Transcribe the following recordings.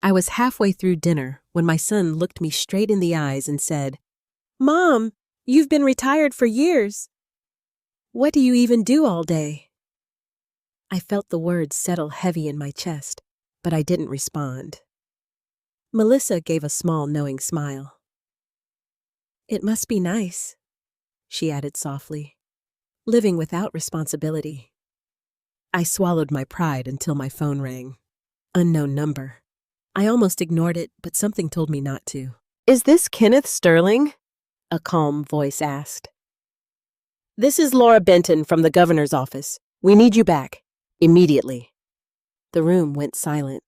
I was halfway through dinner when my son looked me straight in the eyes and said, "Mom, you've been retired for years. What do you even do all day?" I felt the words settle heavy in my chest, but I didn't respond. Melissa gave a small, knowing smile. "It must be nice," she added softly, "living without responsibility." I swallowed my pride until my phone rang. Unknown number. I almost ignored it, but something told me not to. "Is this Kenneth Sterling?" a calm voice asked. "This is Laura Benton from the governor's office. We need you back. Immediately." The room went silent,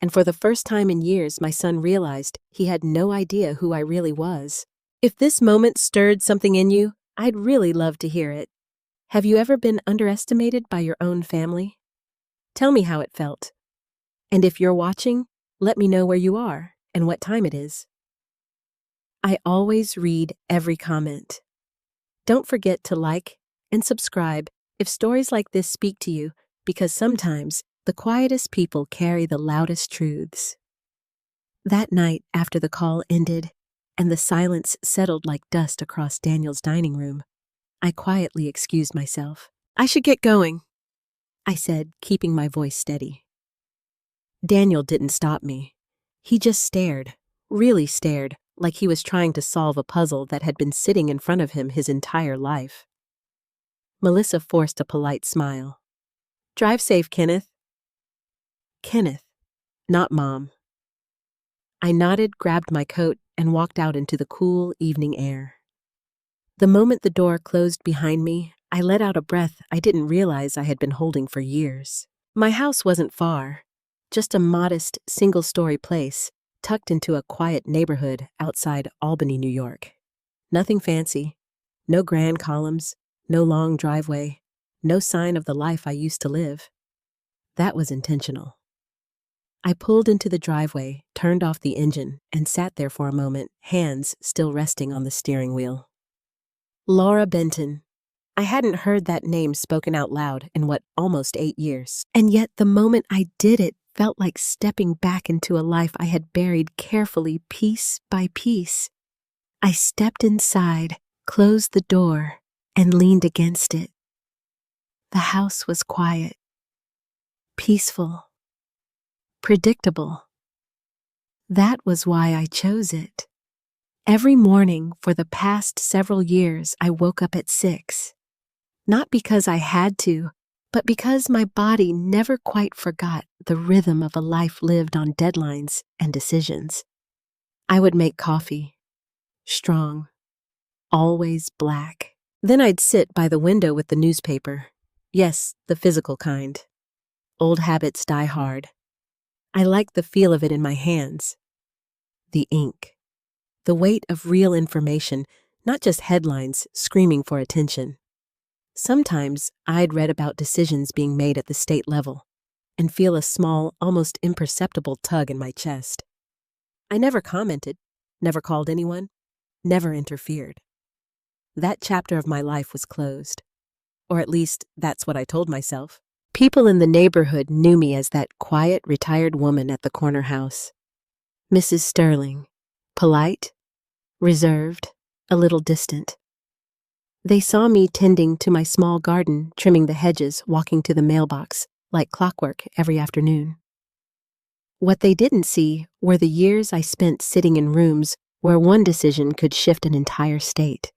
and for the first time in years my son realized he had no idea who I really was. If this moment stirred something in you, I'd really love to hear it. Have you ever been underestimated by your own family? Tell me how it felt. And if you're watching, let me know where you are and what time it is. I always read every comment. Don't forget to like and subscribe if stories like this speak to you, because sometimes the quietest people carry the loudest truths. That night, after the call ended and the silence settled like dust across Daniel's dining room, I quietly excused myself. "I should get going," I said, keeping my voice steady. Daniel didn't stop me. He just stared, really stared, like he was trying to solve a puzzle that had been sitting in front of him his entire life. Melissa forced a polite smile. "Drive safe, Kenneth." Kenneth, not Mom. I nodded, grabbed my coat, and walked out into the cool evening air. The moment the door closed behind me, I let out a breath I didn't realize I had been holding for years. My house wasn't far, just a modest, single-story place tucked into a quiet neighborhood outside Albany, New York. Nothing fancy, no grand columns, no long driveway, no sign of the life I used to live. That was intentional. I pulled into the driveway, turned off the engine, and sat there for a moment, hands still resting on the steering wheel. Laura Benton. I hadn't heard that name spoken out loud in almost 8 years. And yet the moment I did it felt like stepping back into a life I had buried carefully, piece by piece. I stepped inside, closed the door, and leaned against it. The house was quiet, peaceful, predictable. That was why I chose it. Every morning for the past several years, I woke up at 6. Not because I had to, but because my body never quite forgot the rhythm of a life lived on deadlines and decisions. I would make coffee, strong, always black. Then I'd sit by the window with the newspaper. Yes, the physical kind. Old habits die hard. I liked the feel of it in my hands. The ink. The weight of real information, not just headlines screaming for attention. Sometimes I'd read about decisions being made at the state level and feel a small, almost imperceptible tug in my chest. I never commented, never called anyone, never interfered. That chapter of my life was closed. Or at least, that's what I told myself. People in the neighborhood knew me as that quiet, retired woman at the corner house. Mrs. Sterling. Polite, reserved, a little distant. They saw me tending to my small garden, trimming the hedges, walking to the mailbox, like clockwork every afternoon. What they didn't see were the years I spent sitting in rooms where one decision could shift an entire state.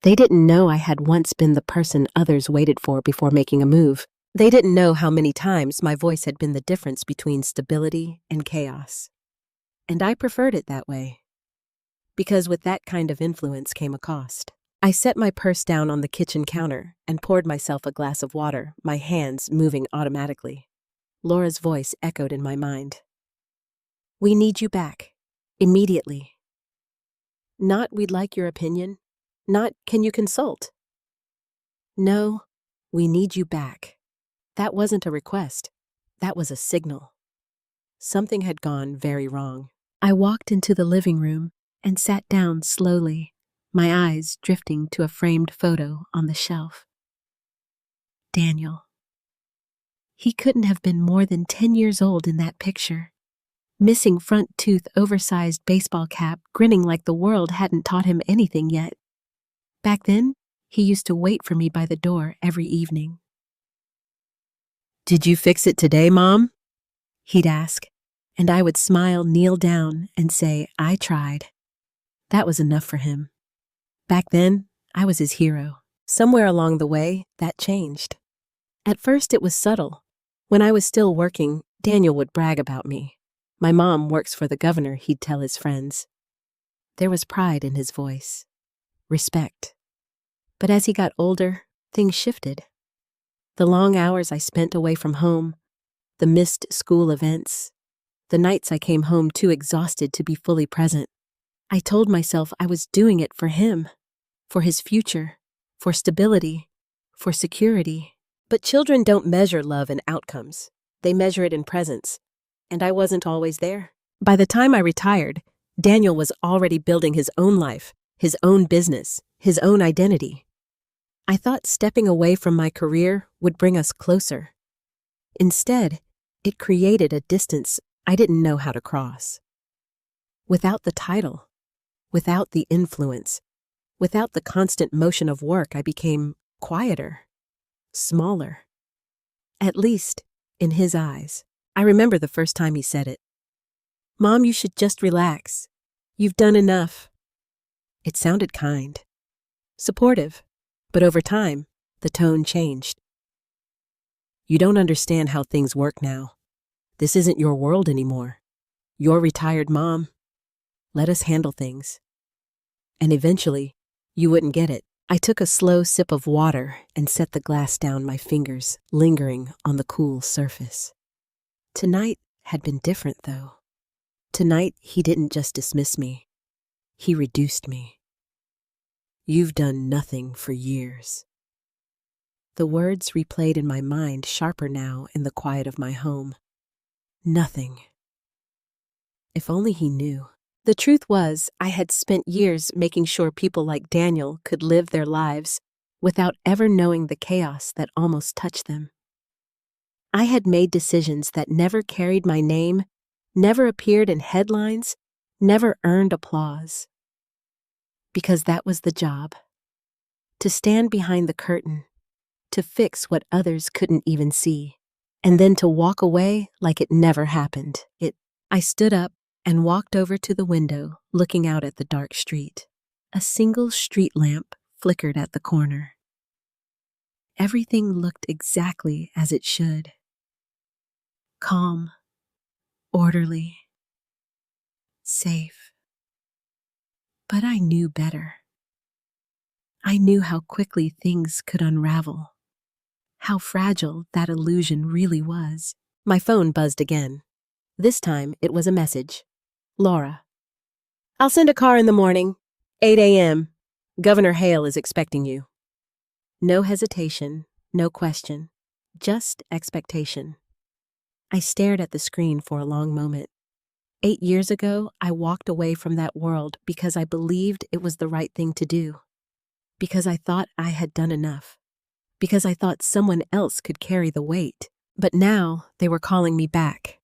They didn't know I had once been the person others waited for before making a move. They didn't know how many times my voice had been the difference between stability and chaos. And I preferred it that way. Because with that kind of influence came a cost. I set my purse down on the kitchen counter and poured myself a glass of water, my hands moving automatically. Laura's voice echoed in my mind. "We need you back. Immediately." Not "we'd like your opinion." Not "can you consult?" No, "we need you back." That wasn't a request. That was a signal. Something had gone very wrong. I walked into the living room and sat down slowly, my eyes drifting to a framed photo on the shelf. Daniel. He couldn't have been more than 10 years old in that picture. missing front tooth, oversized baseball cap, grinning like the world hadn't taught him anything yet. Back then, he used to wait for me by the door every evening. "Did you fix it today, Mom?" he'd ask, and I would smile, kneel down, and say, "I tried." That was enough for him. Back then, I was his hero. Somewhere along the way, that changed. At first, it was subtle. When I was still working, Daniel would brag about me. "My mom works for the governor," he'd tell his friends. There was pride in his voice, respect. But as he got older, things shifted. The long hours I spent away from home, the missed school events, the nights I came home too exhausted to be fully present. I told myself I was doing it for him, for his future, for stability, for security. But children don't measure love in outcomes. They measure it in presence. And I wasn't always there. By the time I retired, Daniel was already building his own life, his own business, his own identity. I thought stepping away from my career would bring us closer. Instead, it created a distance I didn't know how to cross. Without the title, without the influence, without the constant motion of work, I became quieter, smaller. At least, in his eyes. I remember the first time he said it. "Mom, you should just relax. You've done enough." It sounded kind, supportive, but over time, the tone changed. "You don't understand how things work now. This isn't your world anymore. You're retired, Mom. Let us handle things." And eventually, you wouldn't get it. I took a slow sip of water and set the glass down, my fingers lingering on the cool surface. Tonight had been different, though. Tonight, he didn't just dismiss me. He reduced me. "You've done nothing for years." The words replayed in my mind, sharper now in the quiet of my home. Nothing. If only he knew. The truth was, I had spent years making sure people like Daniel could live their lives without ever knowing the chaos that almost touched them. I had made decisions that never carried my name, never appeared in headlines, never earned applause. Because that was the job. To stand behind the curtain, to fix what others couldn't even see, and then to walk away like it never happened. I stood up and walked over to the window, looking out at the dark street. A single street lamp flickered at the corner. Everything looked exactly as it should. Calm, orderly, safe. But I knew better. I knew how quickly things could unravel, how fragile that illusion really was. My phone buzzed again. This time it was a message. "Laura, I'll send a car in the morning, 8 a.m. Governor Hale is expecting you." No hesitation, no question, just expectation. I stared at the screen for a long moment. 8 years ago, I walked away from that world because I believed it was the right thing to do. Because I thought I had done enough. Because I thought someone else could carry the weight. But now they were calling me back.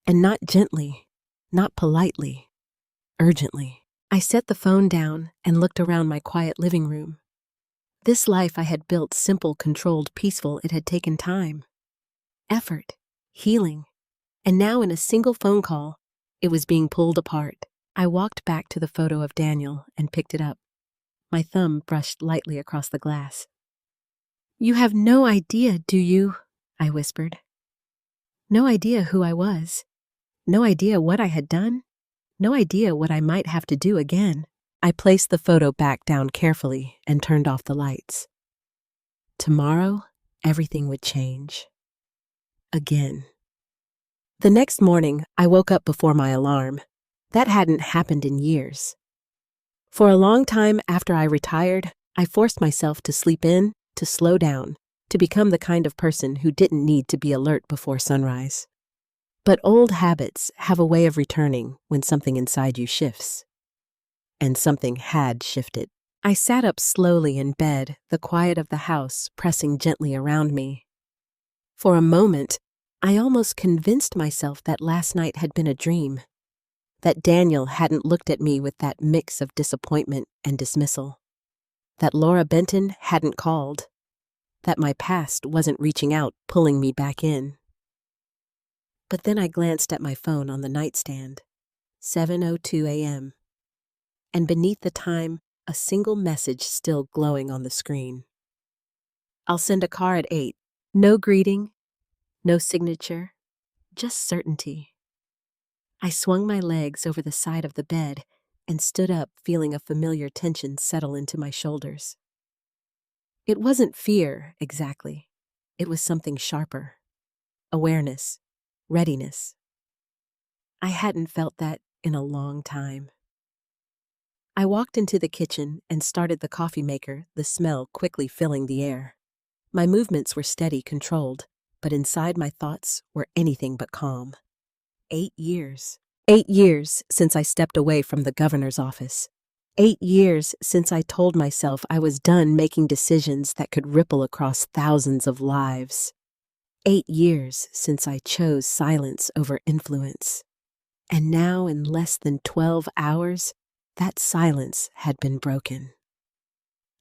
And not gently, not politely, urgently. I set the phone down and looked around my quiet living room. This life I had built, simple, controlled, peaceful, it had taken time, effort, healing. And now in a single phone call, it was being pulled apart. I walked back to the photo of Daniel and picked it up. My thumb brushed lightly across the glass. "You have no idea, do you?" I whispered. No idea who I was. No idea what I had done. No idea what I might have to do again. I placed the photo back down carefully and turned off the lights. Tomorrow, everything would change. Again. The next morning, I woke up before my alarm. That hadn't happened in years. For a long time after I retired, I forced myself to sleep in, to slow down, to become the kind of person who didn't need to be alert before sunrise. But old habits have a way of returning when something inside you shifts. And something had shifted. I sat up slowly in bed, the quiet of the house pressing gently around me. For a moment, I almost convinced myself that last night had been a dream, that Daniel hadn't looked at me with that mix of disappointment and dismissal, that Laura Benton hadn't called, that my past wasn't reaching out, pulling me back in. But then I glanced at my phone on the nightstand, 7:02 a.m., and beneath the time, a single message still glowing on the screen. I'll send a car at 8. No greeting, no signature, just certainty. I swung my legs over the side of the bed and stood up, feeling a familiar tension settle into my shoulders. It wasn't fear, exactly. It was something sharper. Awareness. Readiness. I hadn't felt that in a long time. I walked into the kitchen and started the coffee maker, the smell quickly filling the air. My movements were steady, controlled, but inside my thoughts were anything but calm. 8 years. 8 years since I stepped away from the governor's office. 8 years since I told myself I was done making decisions that could ripple across thousands of lives. 8 years since I chose silence over influence. And now, in less than 12 hours, that silence had been broken.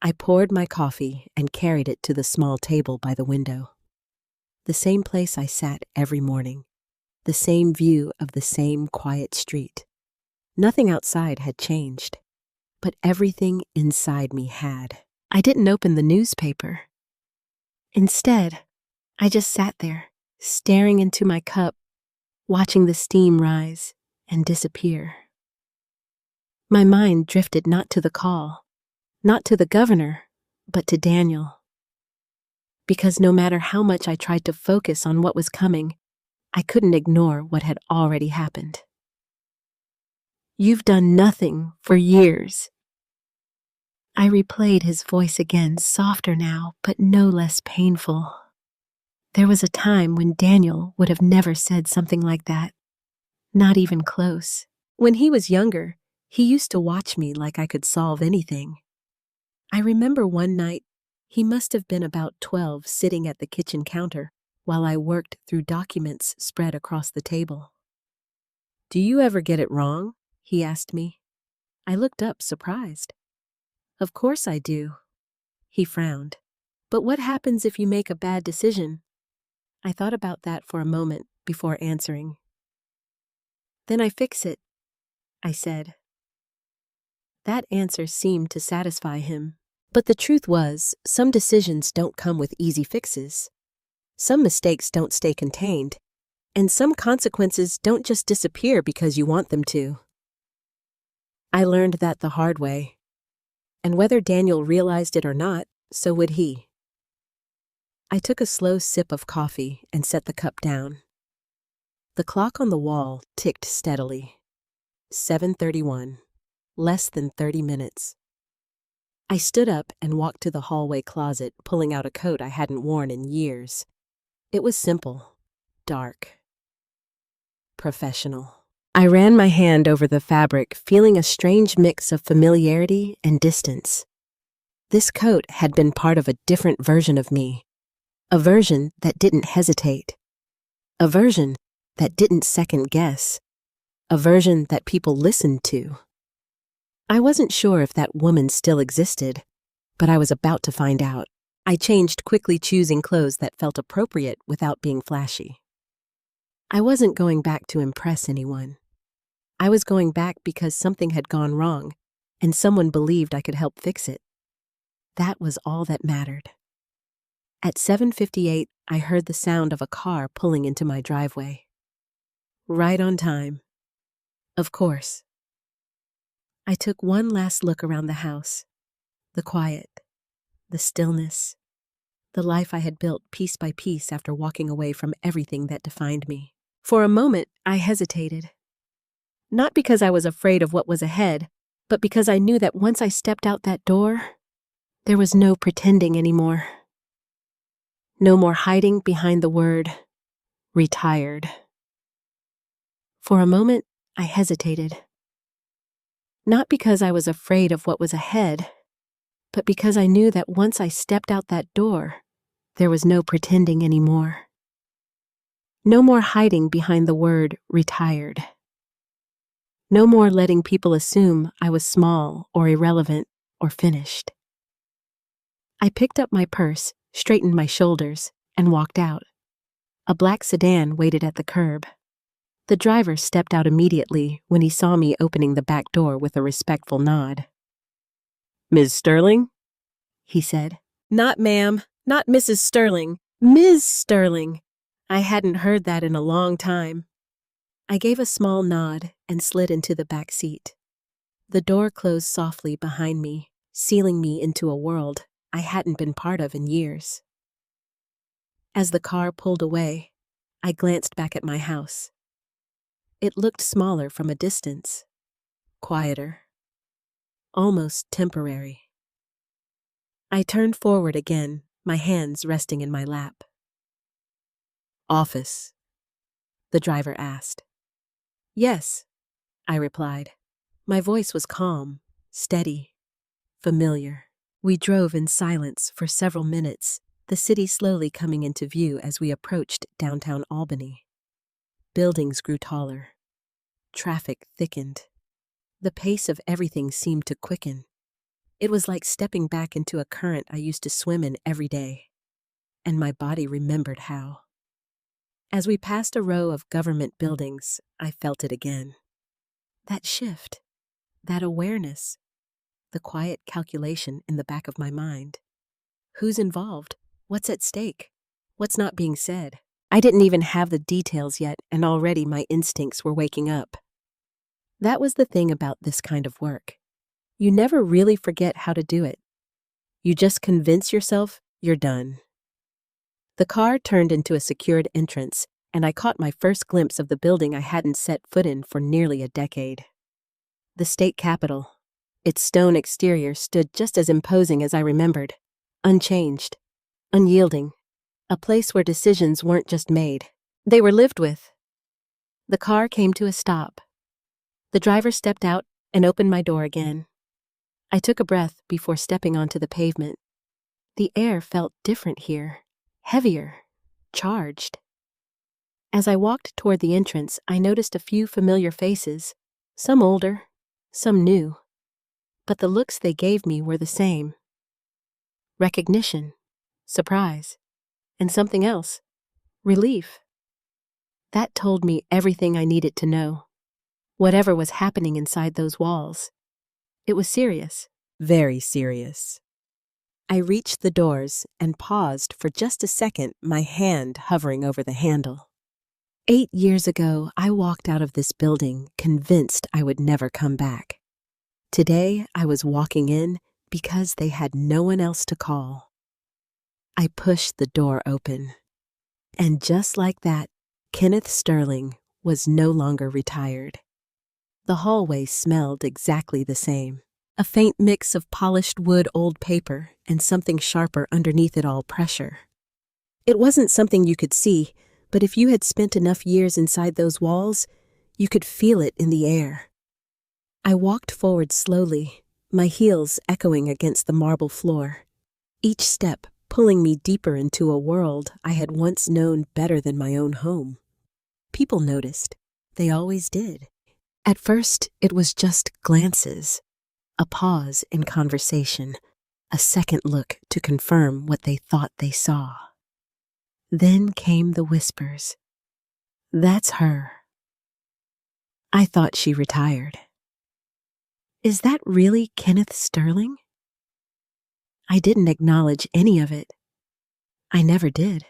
I poured my coffee and carried it to the small table by the window. The same place I sat every morning. The same view of the same quiet street. Nothing outside had changed, but everything inside me had. I didn't open the newspaper. Instead, I just sat there, staring into my cup, watching the steam rise and disappear. My mind drifted not to the call, not to the governor, but to Daniel. Because no matter how much I tried to focus on what was coming, I couldn't ignore what had already happened. "You've done nothing for years." I replayed his voice again, softer now, but no less painful. There was a time when Daniel would have never said something like that, not even close. When he was younger, he used to watch me like I could solve anything. I remember one night, he must have been about 12, sitting at the kitchen counter while I worked through documents spread across the table. "Do you ever get it wrong?" he asked me. I looked up, surprised. "Of course I do." He frowned. "But what happens if you make a bad decision?" I thought about that for a moment before answering. "Then I fix it," I said. That answer seemed to satisfy him. But the truth was, some decisions don't come with easy fixes. Some mistakes don't stay contained, and some consequences don't just disappear because you want them to. I learned that the hard way, and whether Daniel realized it or not, so would he. I took a slow sip of coffee and set the cup down. The clock on the wall ticked steadily. 7:31, less than 30 minutes. I stood up and walked to the hallway closet, pulling out a coat I hadn't worn in years. It was simple, dark, professional. I ran my hand over the fabric, feeling a strange mix of familiarity and distance. This coat had been part of a different version of me, a version that didn't hesitate, a version that didn't second guess, a version that people listened to. I wasn't sure if that woman still existed, but I was about to find out. I changed quickly, choosing clothes that felt appropriate without being flashy. I wasn't going back to impress anyone. I was going back because something had gone wrong, and someone believed I could help fix it. That was all that mattered. At 7:58, I heard the sound of a car pulling into my driveway. Right on time. Of course. I took one last look around the house. The quiet, the stillness, the life I had built piece by piece after walking away from everything that defined me. For a moment, I hesitated. Not because I was afraid of what was ahead, but because I knew that once I stepped out that door, there was no pretending anymore. No more hiding behind the word retired. For a moment, I hesitated. Not because I was afraid of what was ahead, but because I knew that once I stepped out that door, there was no pretending anymore. No more hiding behind the word retired. No more letting people assume I was small or irrelevant or finished. I picked up my purse, straightened my shoulders, and walked out. A black sedan waited at the curb. The driver stepped out immediately when he saw me opening the back door with a respectful nod. "Ms. Sterling?" he said. "Not ma'am, not Mrs. Sterling, Ms. Sterling." I hadn't heard that in a long time. I gave a small nod and slid into the back seat. The door closed softly behind me, sealing me into a world I hadn't been part of in years. As the car pulled away, I glanced back at my house. It looked smaller from a distance, quieter, almost temporary. I turned forward again, my hands resting in my lap. "Office?" the driver asked. "Yes," I replied. My voice was calm, steady, familiar. We drove in silence for several minutes, the city slowly coming into view as we approached downtown Albany. Buildings grew taller. Traffic thickened. The pace of everything seemed to quicken. It was like stepping back into a current I used to swim in every day, and my body remembered how. As we passed a row of government buildings, I felt it again. That shift, that awareness, the quiet calculation in the back of my mind. Who's involved? What's at stake? What's not being said? I didn't even have the details yet, and already my instincts were waking up. That was the thing about this kind of work. You never really forget how to do it. You just convince yourself you're done. The car turned into a secured entrance, and I caught my first glimpse of the building I hadn't set foot in for nearly a decade. The state capitol. Its stone exterior stood just as imposing as I remembered, unchanged, unyielding, a place where decisions weren't just made, they were lived with. The car came to a stop. The driver stepped out and opened my door again. I took a breath before stepping onto the pavement. The air felt different here, heavier, charged. As I walked toward the entrance, I noticed a few familiar faces, some older, some new. But the looks they gave me were the same. Recognition, surprise, and something else, relief. That told me everything I needed to know. Whatever was happening inside those walls, it was serious, very serious. I reached the doors and paused for just a second, my hand hovering over the handle. 8 years ago, I walked out of this building convinced I would never come back. Today, I was walking in because they had no one else to call. I pushed the door open. And just like that, Kenneth Sterling was no longer retired. The hallway smelled exactly the same. A faint mix of polished wood, old paper, and something sharper underneath it all, pressure. It wasn't something you could see, but if you had spent enough years inside those walls, you could feel it in the air. I walked forward slowly, my heels echoing against the marble floor, each step pulling me deeper into a world I had once known better than my own home. People noticed. They always did. At first, it was just glances, a pause in conversation, a second look to confirm what they thought they saw. Then came the whispers. "That's her." I thought she retired. Is that really Kenneth Sterling? I didn't acknowledge any of it. I never did.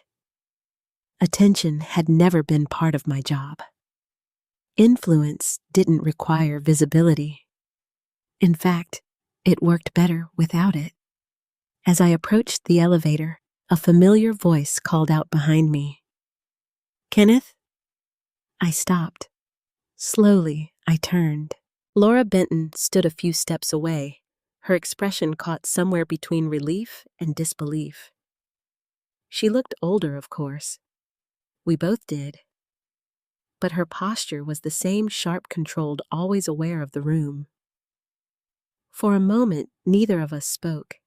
Attention had never been part of my job. Influence didn't require visibility. In fact, it worked better without it. As I approached the elevator, a familiar voice called out behind me. "Kenneth?" I stopped. Slowly, I turned. Laura Benton stood a few steps away, her expression caught somewhere between relief and disbelief. She looked older, of course. We both did. But her posture was the same sharp, controlled, always aware of the room. For a moment, neither of us spoke.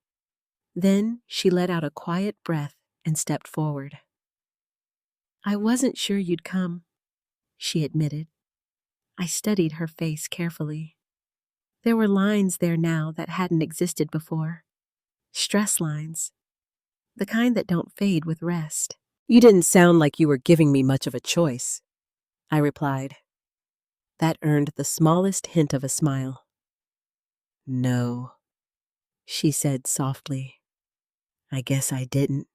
Then she let out a quiet breath and stepped forward. I wasn't sure you'd come, she admitted. I studied her face carefully. There were lines there now that hadn't existed before. Stress lines. The kind that don't fade with rest. You didn't sound like you were giving me much of a choice, I replied. That earned the smallest hint of a smile. No, she said softly. I guess I didn't.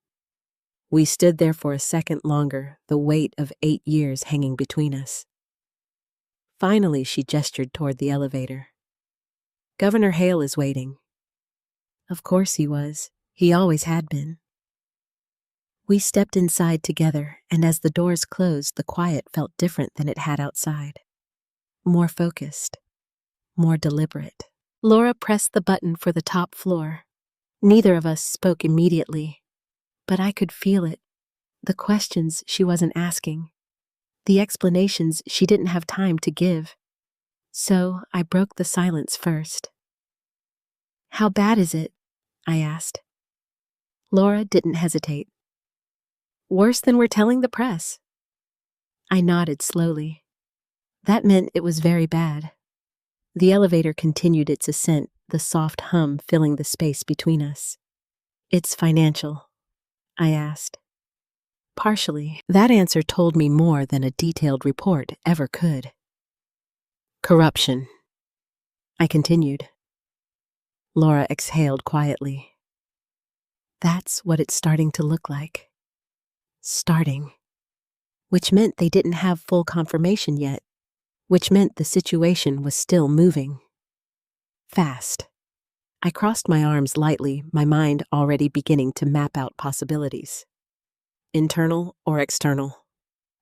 We stood there for a second longer, the weight of 8 years hanging between us. Finally, she gestured toward the elevator. Governor Hale is waiting. Of course he was. He always had been. We stepped inside together, and as the doors closed, the quiet felt different than it had outside. More focused. More deliberate. Laura pressed the button for the top floor. Neither of us spoke immediately, but I could feel it. The questions she wasn't asking. The explanations she didn't have time to give. So I broke the silence first. How bad is it? I asked. Laura didn't hesitate. Worse than we're telling the press. I nodded slowly. That meant it was very bad. The elevator continued its ascent, the soft hum filling the space between us. It's financial, I asked. Partially, that answer told me more than a detailed report ever could. Corruption, I continued. Laura exhaled quietly. That's what it's starting to look like. Starting. Which meant they didn't have full confirmation yet. Which meant the situation was still moving. Fast. I crossed my arms lightly, my mind already beginning to map out possibilities. Internal or external?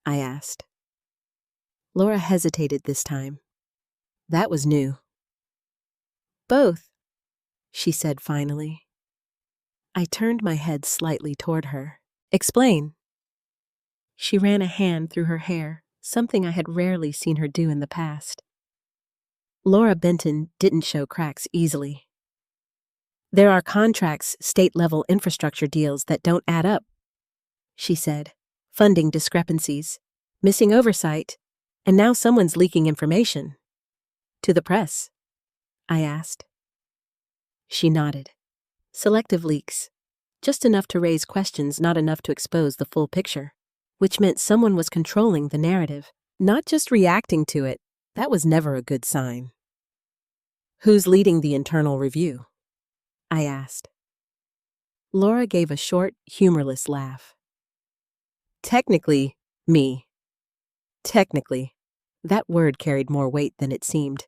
I asked. Laura hesitated this time. That was new. Both, she said finally. I turned my head slightly toward her. Explain. She ran a hand through her hair, something I had rarely seen her do in the past. Laura Benton didn't show cracks easily. There are contracts, state-level infrastructure deals that don't add up, she said. Funding discrepancies, missing oversight, and now someone's leaking information. To the press? I asked. She nodded. Selective leaks. Just enough to raise questions, not enough to expose the full picture. Which meant someone was controlling the narrative, not just reacting to it. That was never a good sign. Who's leading the internal review? I asked. Laura gave a short, humorless laugh. Technically, me. Technically. That word carried more weight than it seemed.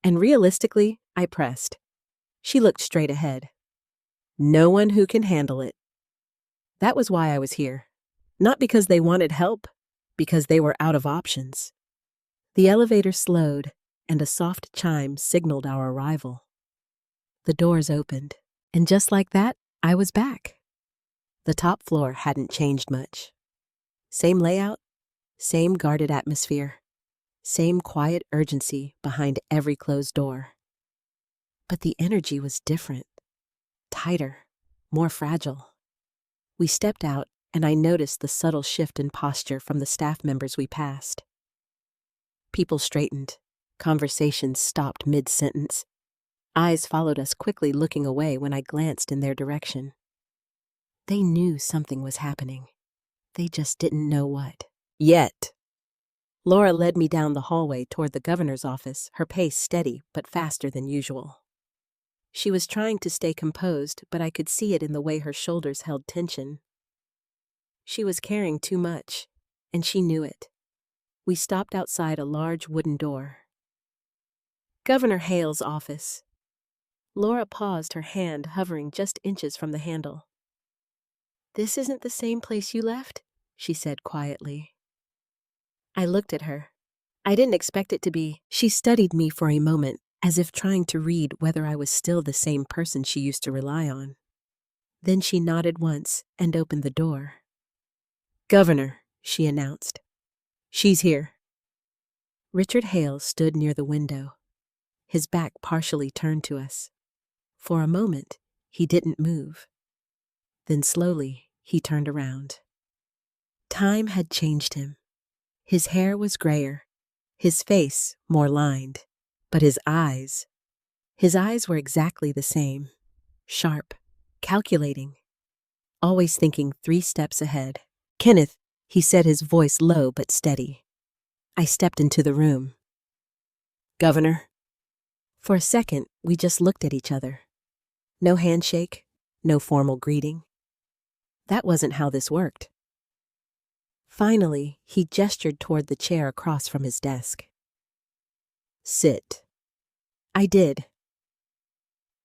And realistically, I pressed. She looked straight ahead. No one who can handle it. That was why I was here. Not because they wanted help, because they were out of options. The elevator slowed, and a soft chime signaled our arrival. The doors opened, and just like that, I was back. The top floor hadn't changed much. Same layout, same guarded atmosphere, same quiet urgency behind every closed door. But the energy was different, tighter, more fragile. We stepped out, and I noticed the subtle shift in posture from the staff members we passed. People straightened. Conversations stopped mid-sentence. Eyes followed us quickly, looking away when I glanced in their direction. They knew something was happening. They just didn't know what. Yet. Laura led me down the hallway toward the governor's office, her pace steady but faster than usual. She was trying to stay composed, but I could see it in the way her shoulders held tension. She was carrying too much, and she knew it. We stopped outside a large wooden door. Governor Hale's office. Laura paused, her hand hovering just inches from the handle. This isn't the same place you left, she said quietly. I looked at her. I didn't expect it to be. She studied me for a moment, as if trying to read whether I was still the same person she used to rely on. Then she nodded once and opened the door. Governor, she announced. She's here. Richard Hale stood near the window, his back partially turned to us. For a moment, he didn't move. Then slowly, he turned around. Time had changed him. His hair was grayer, his face more lined, but his eyes were exactly the same. Sharp, calculating, always thinking 3 steps ahead. "Kenneth," he said, his voice low but steady. I stepped into the room. "Governor?" For a second, we just looked at each other. No handshake, no formal greeting. That wasn't how this worked. Finally, he gestured toward the chair across from his desk. "Sit." I did.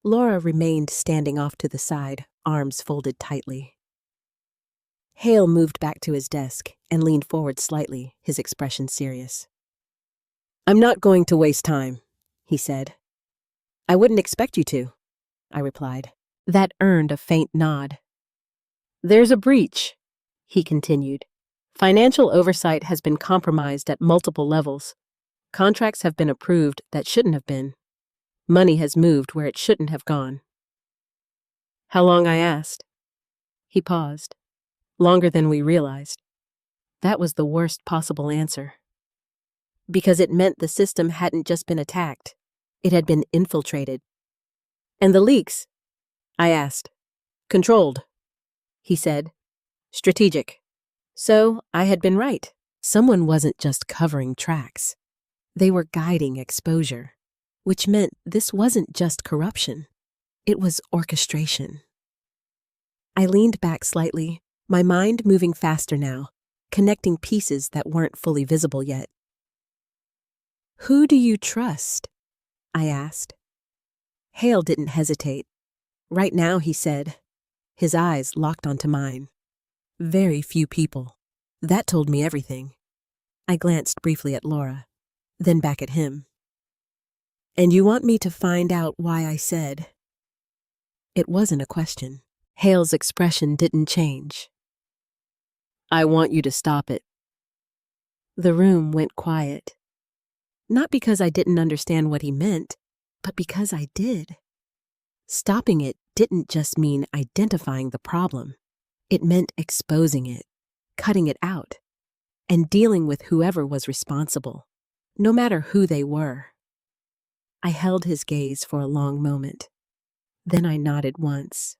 Laura remained standing off to the side, arms folded tightly. Hale moved back to his desk and leaned forward slightly, his expression serious. "I'm not going to waste time," he said. "I wouldn't expect you to," I replied. That earned a faint nod. "There's a breach," he continued. "Financial oversight has been compromised at multiple levels. Contracts have been approved that shouldn't have been. Money has moved where it shouldn't have gone." "How long?" I asked. He paused. "Longer than we realized." That was the worst possible answer. Because it meant the system hadn't just been attacked, it had been infiltrated. "And the leaks?" I asked. "Controlled," he said. "Strategic." So I had been right. Someone wasn't just covering tracks. They were guiding exposure, which meant this wasn't just corruption. It was orchestration. I leaned back slightly, my mind moving faster now, connecting pieces that weren't fully visible yet. "Who do you trust?" I asked. Hale didn't hesitate. "Right now," he said, his eyes locked onto mine. "Very few people." That told me everything. I glanced briefly at Laura, then back at him. "And you want me to find out why I said?" It wasn't a question. Hale's expression didn't change. "I want you to stop it." The room went quiet. Not because I didn't understand what he meant, but because I did. Stopping it didn't just mean identifying the problem. It meant exposing it, cutting it out, and dealing with whoever was responsible, no matter who they were. I held his gaze for a long moment. Then I nodded once.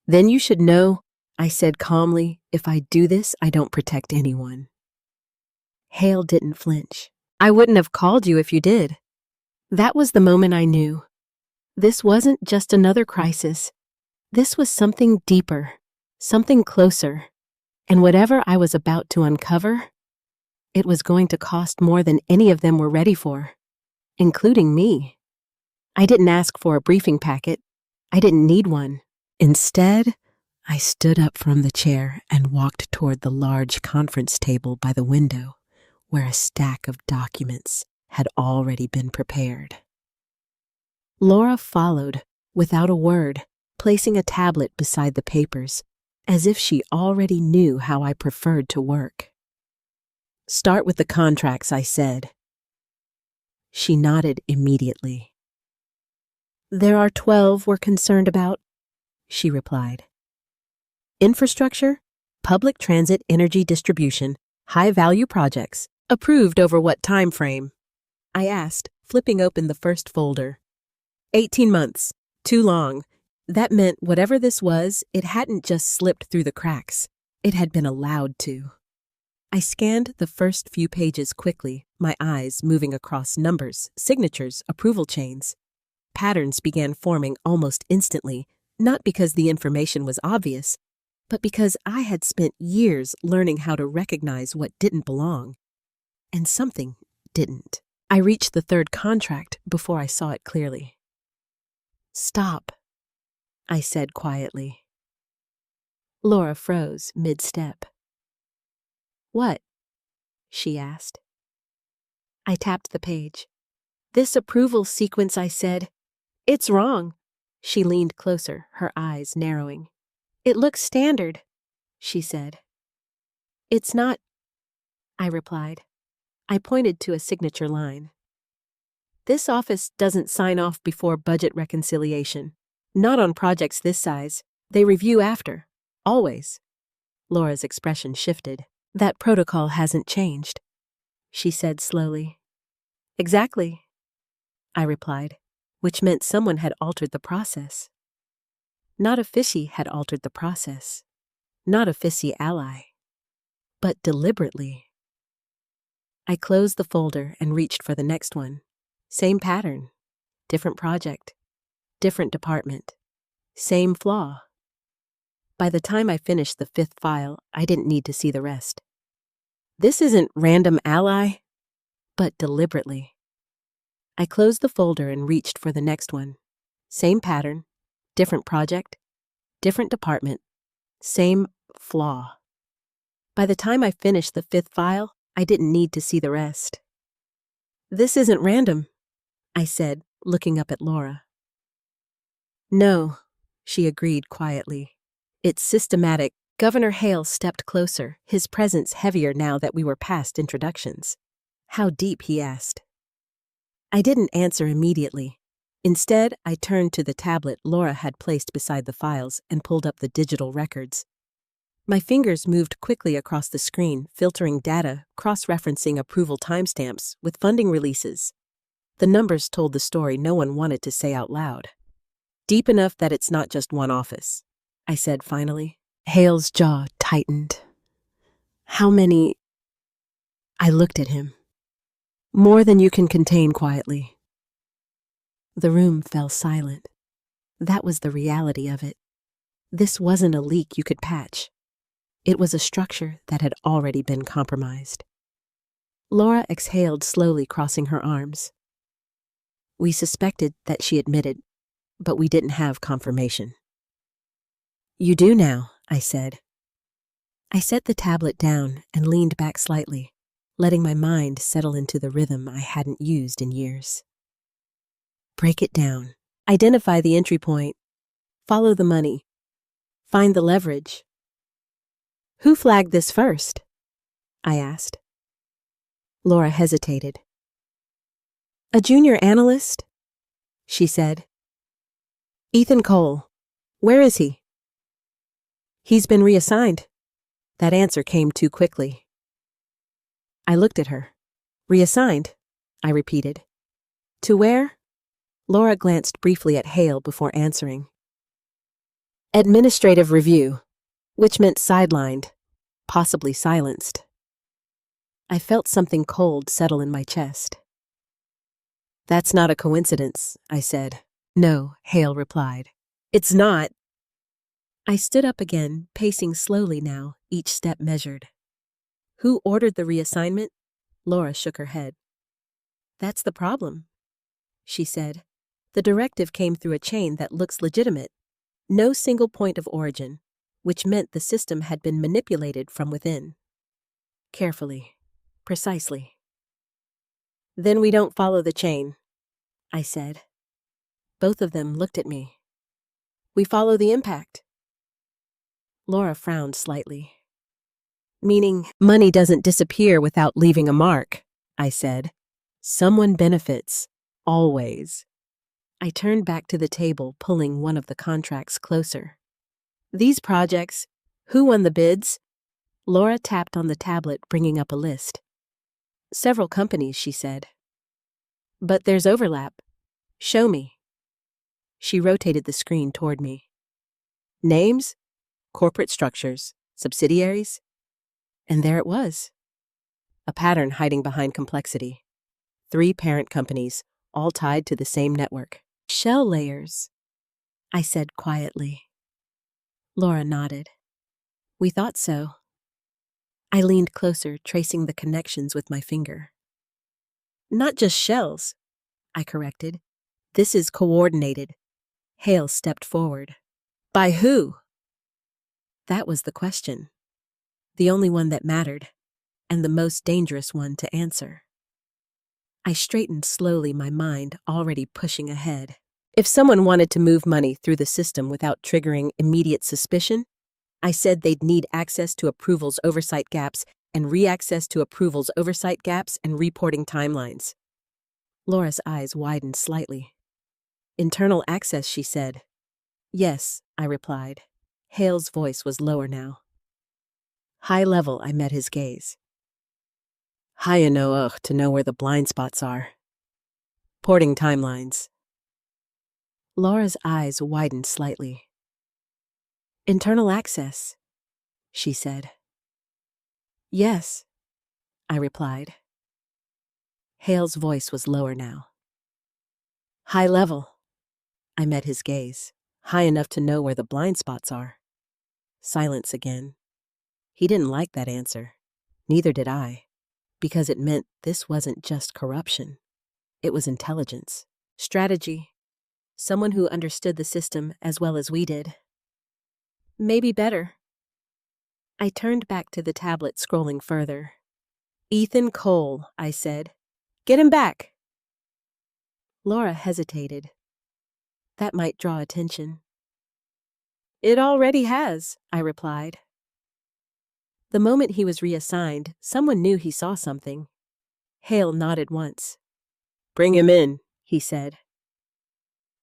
"Then you should know," I said calmly, "if I do this, I don't protect anyone." Hale didn't flinch. "I wouldn't have called you if you did." That was the moment I knew. This wasn't just another crisis. This was something deeper, something closer. And whatever I was about to uncover, it was going to cost more than any of them were ready for, including me. I didn't ask for a briefing packet. I didn't need one. Instead, I stood up from the chair and walked toward the large conference table by the window, where a stack of documents had already been prepared. Laura followed, without a word, placing a tablet beside the papers, as if she already knew how I preferred to work. "Start with the contracts," I said. She nodded immediately. "There are 12 we're concerned about," she replied. "Infrastructure, public transit energy distribution, high-value projects, approved over what time frame?" I asked, flipping open the first folder. 18 months. Too long. That meant whatever this was, it hadn't just slipped through the cracks. It had been allowed to. I scanned the first few pages quickly, my eyes moving across numbers, signatures, approval chains. Patterns began forming almost instantly, not because the information was obvious, but because I had spent years learning how to recognize what didn't belong. And something didn't. I reached the third contract before I saw it clearly. "Stop," I said quietly. Laura froze mid-step. "What?" she asked. I tapped the page. "This approval sequence," I said. "It's wrong." She leaned closer, her eyes narrowing. "It looks standard," she said. "It's not," I replied. I pointed to a signature line. "This office doesn't sign off before budget reconciliation. Not on projects this size. They review after. Always." Laura's expression shifted. That protocol hasn't changed, she said slowly. Exactly, I replied, which meant someone had altered the process. Not a fishy had altered the process. Not a fishy ally. But deliberately. I closed the folder and reached for the next one. Same pattern. Different project. Different department. Same flaw. By the time I finished the 5th file, I didn't need to see the rest. This isn't random ally, but deliberately. I closed the folder and reached for the next one. Same pattern, different project, different department, same flaw. By the time I finished the 5th file, I didn't need to see the rest. This isn't random, I said, looking up at Laura. No, she agreed quietly. It's systematic. Governor Hale stepped closer, his presence heavier now that we were past introductions. How deep, he asked. I didn't answer immediately. Instead, I turned to the tablet Laura had placed beside the files and pulled up the digital records. My fingers moved quickly across the screen, filtering data, cross-referencing approval timestamps with funding releases. The numbers told the story no one wanted to say out loud. Deep enough that it's not just one office, I said finally. Hale's jaw tightened. How many? I looked at him. More than you can contain quietly. The room fell silent. That was the reality of it. This wasn't a leak you could patch. It was a structure that had already been compromised. Laura exhaled slowly, crossing her arms. We suspected that she admitted, but we didn't have confirmation. You do now, I said. I set the tablet down and leaned back slightly, letting my mind settle into the rhythm I hadn't used in years. Break it down. Identify the entry point. Follow the money. Find the leverage. Who flagged this first? I asked. Laura hesitated. A junior analyst, she said. Ethan Cole. Where is he? He's been reassigned. That answer came too quickly. I looked at her. Reassigned, I repeated. To where? Laura glanced briefly at Hale before answering. Administrative review, which meant sidelined, possibly silenced. I felt something cold settle in my chest. That's not a coincidence, I said. No, Hale replied. It's not. I stood up again, pacing slowly now, each step measured. Who ordered the reassignment? Laura shook her head. That's the problem, she said. The directive came through a chain that looks legitimate. No single point of origin, which meant the system had been manipulated from within. Carefully, precisely. Then we don't follow the chain, I said. Both of them looked at me. We follow the impact. Laura frowned slightly. Meaning, money doesn't disappear without leaving a mark, I said. Someone benefits, always. I turned back to the table, pulling one of the contracts closer. These projects, who won the bids? Laura tapped on the tablet, bringing up a list. Several companies, she said. But there's overlap. Show me. She rotated the screen toward me. Names? Corporate structures, subsidiaries? And there it was. A pattern hiding behind complexity. 3 parent companies, all tied to the same network. Shell layers, I said quietly. Laura nodded. We thought so. I leaned closer, tracing the connections with my finger. Not just shells, I corrected. This is coordinated. Hale stepped forward. By who? That was the question. The only one that mattered, and the most dangerous one to answer. I straightened slowly, my mind already pushing ahead. If someone wanted to move money through the system without triggering immediate suspicion, I said they'd need access to approvals oversight gaps and re-access to approvals oversight gaps and reporting timelines. Laura's eyes widened slightly. Internal access, she said. Yes, I replied. Hale's voice was lower now. High level, I met his gaze. High enough to know where the blind spots are. Porting timelines. Laura's eyes widened slightly. Internal access, she said. Yes, I replied. Hale's voice was lower now. High level. I met his gaze. High enough to know where the blind spots are. Silence again. He didn't like that answer. Neither did I, because it meant this wasn't just corruption. It was intelligence, strategy, someone who understood the system as well as we did. Maybe better. I turned back to the tablet, scrolling further. Ethan Cole, I said. Get him back. Laura hesitated. That might draw attention. It already has, I replied. The moment he was reassigned, someone knew he saw something. Hale nodded once. Bring him in, he said.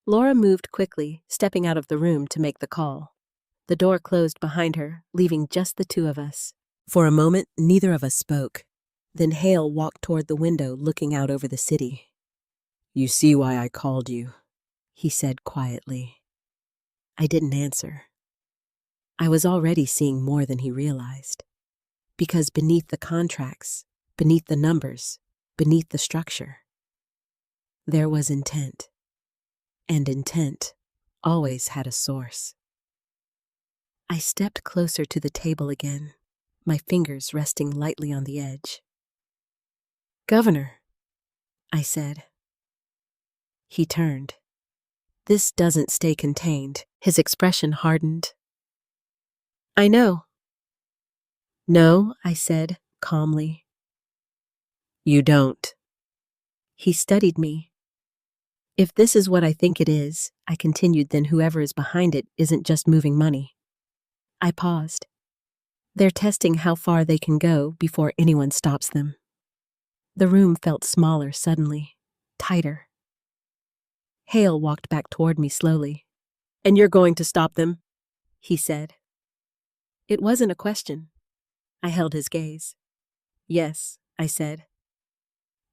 Laura moved quickly, stepping out of the room to make the call. The door closed behind her, leaving just the two of us. For a moment, neither of us spoke. Then Hale walked toward the window, looking out over the city. You see why I called you, he said quietly. I didn't answer. I was already seeing more than he realized. Because beneath the contracts, beneath the numbers, beneath the structure, there was intent. And intent always had a source. I stepped closer to the table again, my fingers resting lightly on the edge. Governor, I said. He turned. This doesn't stay contained. His expression hardened. I know. No, I said, calmly. You don't. He studied me. If this is what I think it is, I continued, then whoever is behind it isn't just moving money. I paused. They're testing how far they can go before anyone stops them. The room felt smaller suddenly, tighter. Hale walked back toward me slowly. And you're going to stop them? He said. It wasn't a question. I held his gaze. Yes, I said.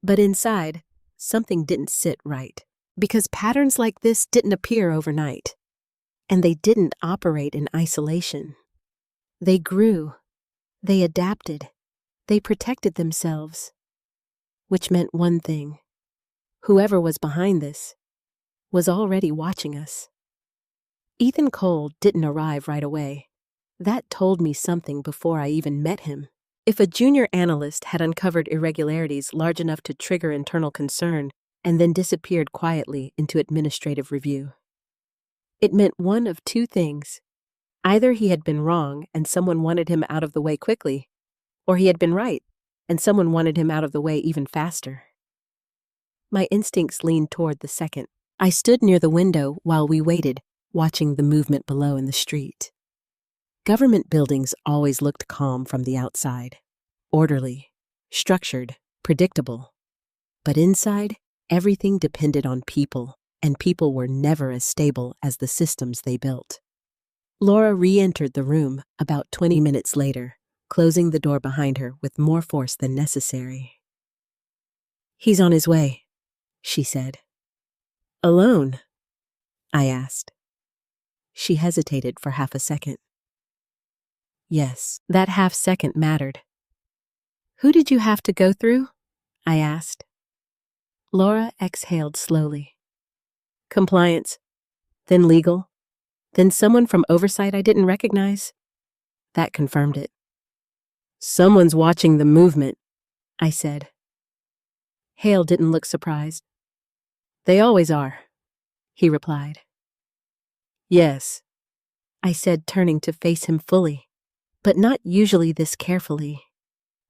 But inside, something didn't sit right, because patterns like this didn't appear overnight. And they didn't operate in isolation. They grew. They adapted. They protected themselves. Which meant one thing. Whoever was behind this was already watching us. Ethan Cole didn't arrive right away. That told me something before I even met him. If a junior analyst had uncovered irregularities large enough to trigger internal concern and then disappeared quietly into administrative review, it meant one of two things. Either he had been wrong and someone wanted him out of the way quickly, or he had been right and someone wanted him out of the way even faster. My instincts leaned toward the second. I stood near the window while we waited, watching the movement below in the street. Government buildings always looked calm from the outside, orderly, structured, predictable. But inside, everything depended on people, and people were never as stable as the systems they built. Laura re-entered the room about 20 minutes later, closing the door behind her with more force than necessary. He's on his way, she said. Alone? I asked. She hesitated for half a second. Yes, that half second mattered. Who did you have to go through? I asked. Laura exhaled slowly. Compliance, then legal, then someone from oversight I didn't recognize. That confirmed it. Someone's watching the movement, I said. Hale didn't look surprised. They always are, he replied. Yes, I said, turning to face him fully, but not usually this carefully.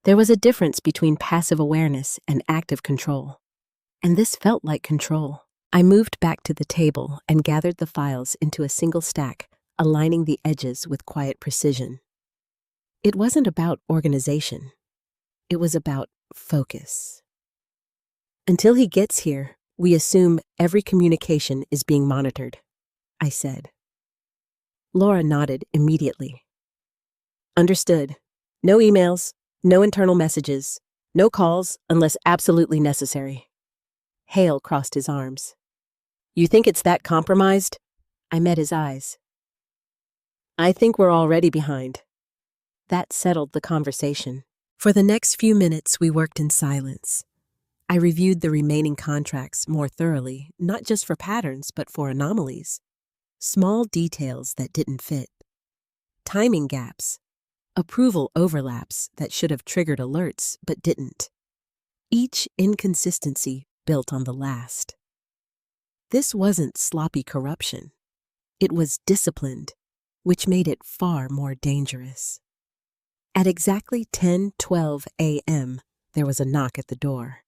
There was a difference between passive awareness and active control, and this felt like control. I moved back to the table and gathered the files into a single stack, aligning the edges with quiet precision. It wasn't about organization. It was about focus. Until he gets here, we assume every communication is being monitored, I said. Laura nodded immediately. Understood. No emails, no internal messages, no calls unless absolutely necessary. Hale crossed his arms. You think it's that compromised? I met his eyes. I think we're already behind. That settled the conversation. For the next few minutes, we worked in silence. I reviewed the remaining contracts more thoroughly, not just for patterns, but for anomalies. Small details that didn't fit. Timing gaps. Approval overlaps that should have triggered alerts, but didn't. Each inconsistency built on the last. This wasn't sloppy corruption. It was disciplined, which made it far more dangerous. At exactly 10:12 a.m., there was a knock at the door.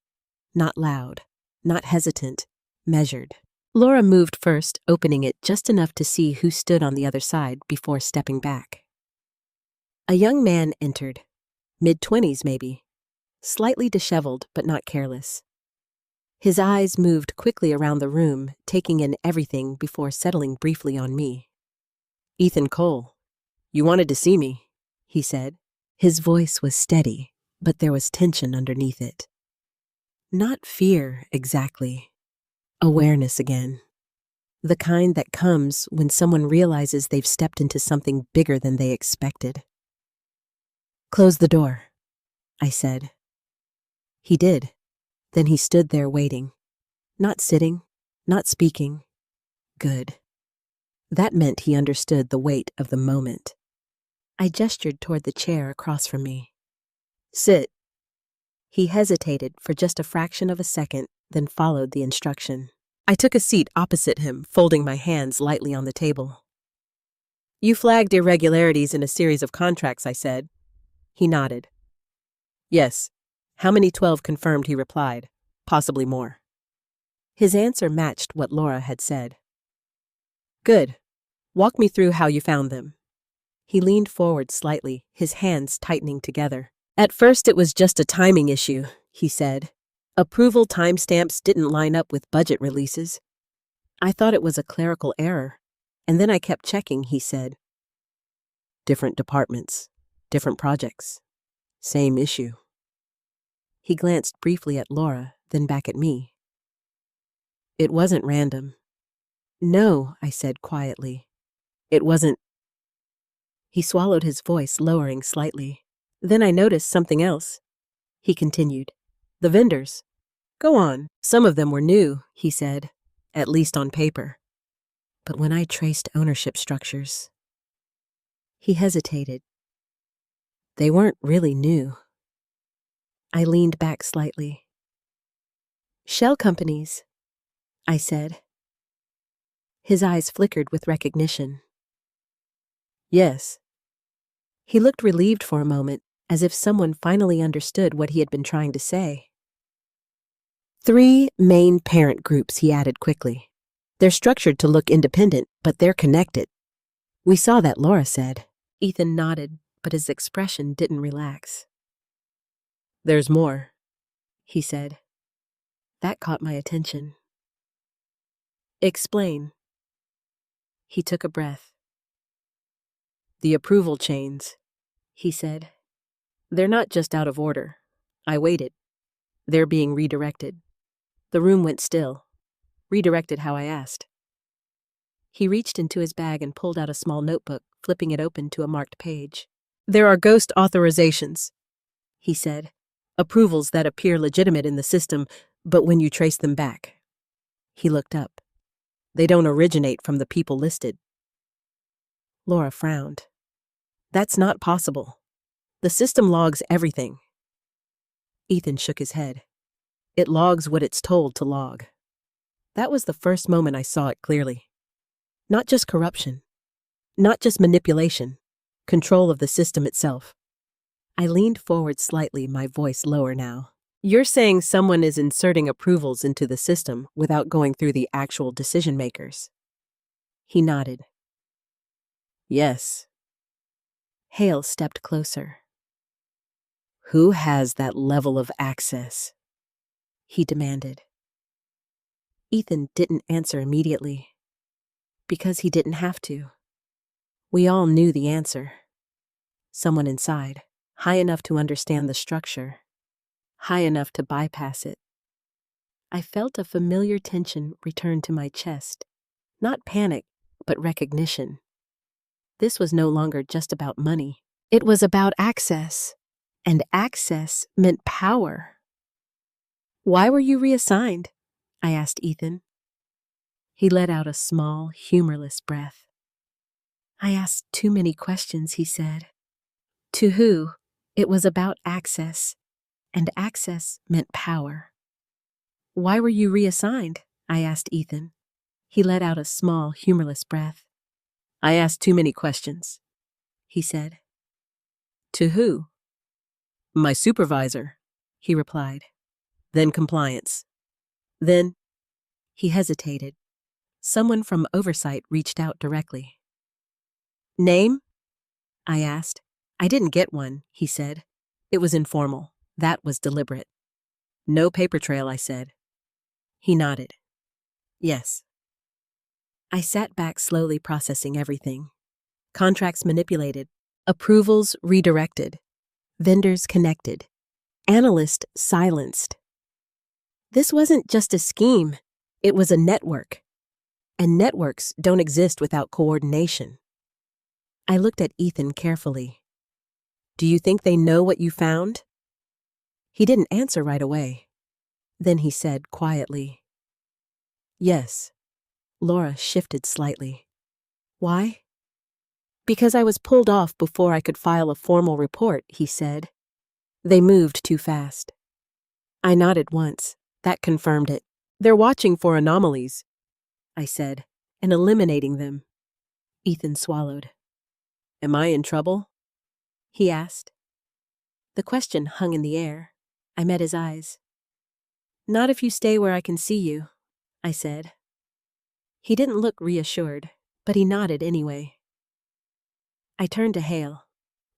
Not loud, not hesitant, measured. Laura moved first, opening it just enough to see who stood on the other side before stepping back. A young man entered, mid-20s maybe, slightly disheveled but not careless. His eyes moved quickly around the room, taking in everything before settling briefly on me. Ethan Cole, you wanted to see me, he said. His voice was steady, but there was tension underneath it. Not fear, exactly. Awareness again. The kind that comes when someone realizes they've stepped into something bigger than they expected. Close the door, I said. He did. Then he stood there waiting. Not sitting, not speaking. Good. That meant he understood the weight of the moment. I gestured toward the chair across from me. Sit. He hesitated for just a fraction of a second, then followed the instruction. I took a seat opposite him, folding my hands lightly on the table. You flagged irregularities in a series of contracts, I said. He nodded. Yes. How many 12 confirmed, he replied. Possibly more. His answer matched what Laura had said. Good. Walk me through how you found them. He leaned forward slightly, his hands tightening together. At first it was just a timing issue, he said. Approval timestamps didn't line up with budget releases. I thought it was a clerical error, and then I kept checking, he said. Different departments, different projects, same issue. He glanced briefly at Laura, then back at me. It wasn't random. No, I said quietly. It wasn't. He swallowed, his voice lowering slightly. Then I noticed something else. He continued. The vendors. Go on. Some of them were new, he said, at least on paper. But when I traced ownership structures... He hesitated. They weren't really new. I leaned back slightly. Shell companies, I said. His eyes flickered with recognition. Yes. He looked relieved for a moment, as if someone finally understood what he had been trying to say. 3 main parent groups, he added quickly. They're structured to look independent, but they're connected. We saw that, Laura said. Ethan nodded, but his expression didn't relax. There's more, he said. That caught my attention. Explain. He took a breath. The approval chains, he said. They're not just out of order. I waited. They're being redirected. The room went still. Redirected how I asked. He reached into his bag and pulled out a small notebook, flipping it open to a marked page. There are ghost authorizations, he said. Approvals that appear legitimate in the system, but when you trace them back. He looked up. They don't originate from the people listed. Laura frowned. That's not possible. The system logs everything. Ethan shook his head. It logs what it's told to log. That was the first moment I saw it clearly. Not just corruption. Not just manipulation. Control of the system itself. I leaned forward slightly, my voice lower now. You're saying someone is inserting approvals into the system without going through the actual decision makers? He nodded. Yes. Hale stepped closer. Who has that level of access? He demanded. Ethan didn't answer immediately. Because he didn't have to. We all knew the answer. Someone inside, high enough to understand the structure, high enough to bypass it. I felt a familiar tension return to my chest, not panic, but recognition. This was no longer just about money. It was about access, and access meant power. "Why were you reassigned?" I asked Ethan. He let out a small, humorless breath. "I asked too many questions," he said. "To who?" It was about access, and access meant power. "Why were you reassigned?" I asked Ethan. He let out a small, humorless breath. "I asked too many questions," he said. "To who?" "My supervisor," he replied. "Then compliance. Then—" He hesitated. Someone from oversight reached out directly. "Name?" I asked. "I didn't get one," he said. "It was informal. That was deliberate." "No paper trail," I said. He nodded. "Yes." I sat back, slowly processing everything. Contracts manipulated, approvals redirected, vendors connected, analysts silenced. This wasn't just a scheme, it was a network. And networks don't exist without coordination. I looked at Ethan carefully. "Do you think they know what you found?" He didn't answer right away. Then he said quietly, "Yes." Laura shifted slightly. "Why?" "Because I was pulled off before I could file a formal report," he said. "They moved too fast." I nodded once. That confirmed it. "They're watching for anomalies," I said, "and eliminating them." Ethan swallowed. "Am I in trouble?" he asked. The question hung in the air. I met his eyes. "Not if you stay where I can see you," I said. He didn't look reassured, but he nodded anyway. I turned to Hale.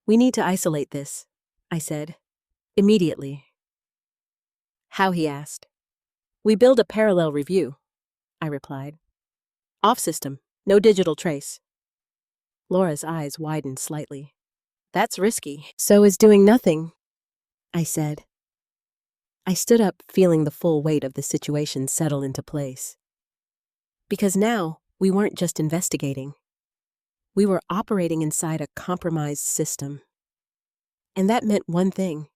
"We need to isolate this," I said. "Immediately." "How?" he asked. "We build a parallel review," I replied. "Off system, no digital trace." Laura's eyes widened slightly. "That's risky." "So is doing nothing," I said. I stood up, feeling the full weight of the situation settle into place. Because now, we weren't just investigating. We were operating inside a compromised system. And that meant one thing.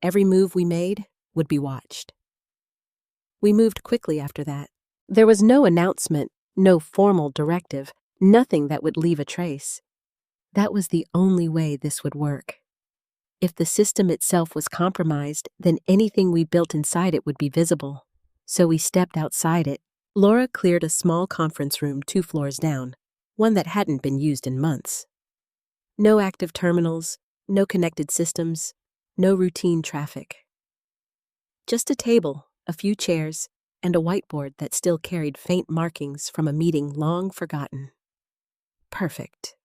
Every move we made would be watched. We moved quickly after that. There was no announcement, no formal directive, nothing that would leave a trace. That was the only way this would work. If the system itself was compromised, then anything we built inside it would be visible. So we stepped outside it. Laura cleared a small conference room 2 floors down, one that hadn't been used in months. No active terminals, no connected systems, no routine traffic. Just a table, a few chairs, and a whiteboard that still carried faint markings from a meeting long forgotten. Perfect.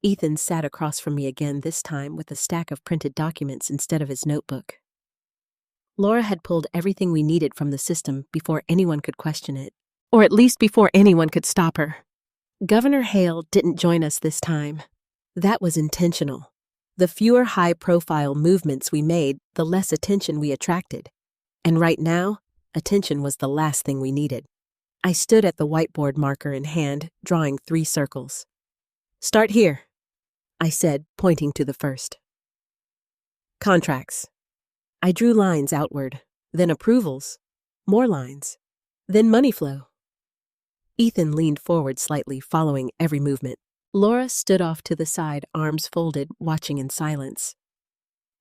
Ethan sat across from me again, this time with a stack of printed documents instead of his notebook. Laura had pulled everything we needed from the system before anyone could question it, or at least before anyone could stop her. Governor Hale didn't join us this time. That was intentional. The fewer high-profile movements we made, the less attention we attracted. And right now, attention was the last thing we needed. I stood at the whiteboard, marker in hand, drawing 3 circles. "Start here," I said, pointing to the first. "Contracts." I drew lines outward, then approvals, more lines, then money flow. Ethan leaned forward slightly, following every movement. Laura stood off to the side, arms folded, watching in silence.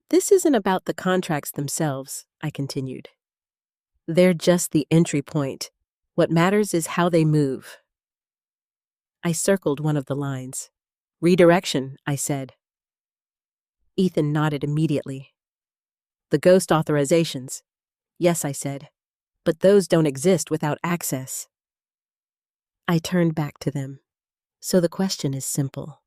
"This isn't about the contracts themselves," I continued. "They're just the entry point. What matters is how they move." I circled one of the lines. "Redirection," I said. Ethan nodded immediately. "The ghost authorizations." "Yes," I said, "but those don't exist without access." I turned back to them. "So the question is simple.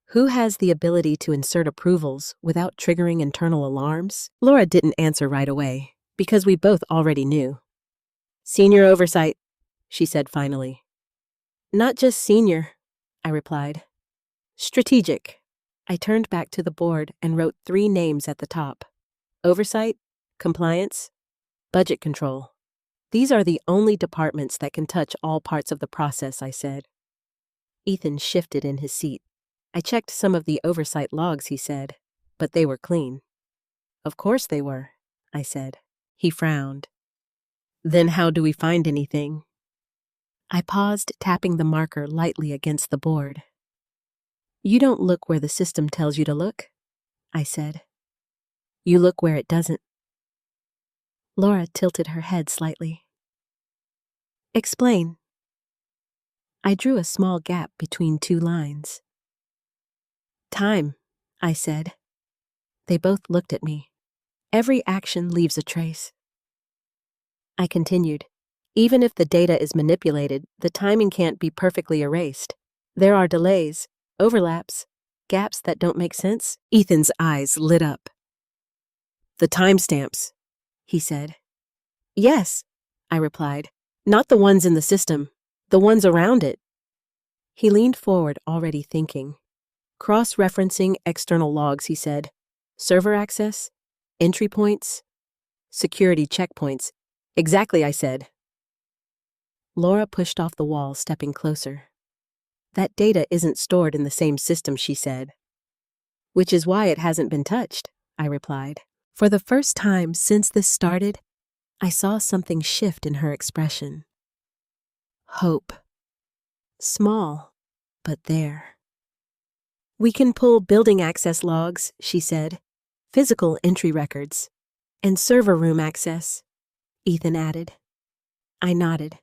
Who has the ability to insert approvals without triggering internal alarms?" Laura didn't answer right away, because we both already knew. "Senior oversight," she said finally. "Not just senior," I replied. "Strategic." I turned back to the board and wrote 3 names at the top: oversight, compliance, budget control. These are the only departments that can touch all parts of the process, I said. Ethan shifted in his seat. I checked some of the oversight logs, he said, but they were clean. Of course they were, I said. He frowned. Then how do we find anything? I paused, tapping the marker lightly against the board. You don't look where the system tells you to look, I said. You look where it doesn't. Laura tilted her head slightly. Explain. I drew a small gap between 2 lines. Time, I said. They both looked at me. Every action leaves a trace. I continued. Even if the data is manipulated, the timing can't be perfectly erased. There are delays, overlaps, gaps that don't make sense. Ethan's eyes lit up. The timestamps, he said. Yes, I replied. Not the ones in the system, the ones around it. He leaned forward, already thinking. Cross-referencing external logs, he said. Server access, entry points, security checkpoints. Exactly, I said. Laura pushed off the wall, stepping closer. That data isn't stored in the same system, she said. Which is why it hasn't been touched, I replied. For the first time since this started, I saw something shift in her expression. Hope. Small, but there. We can pull building access logs, she said, physical entry records, and server room access, Ethan added. I nodded.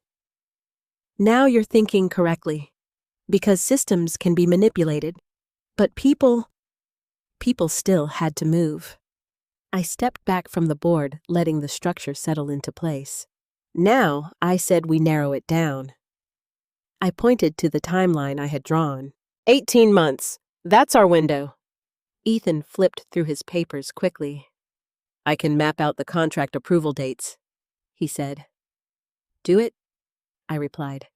Now you're thinking correctly, because systems can be manipulated, but people still had to move. I stepped back from the board, letting the structure settle into place. Now, I said we narrow it down. I pointed to the timeline I had drawn. 18 months. That's our window. Ethan flipped through his papers quickly. I can map out the contract approval dates, he said. Do it, I replied.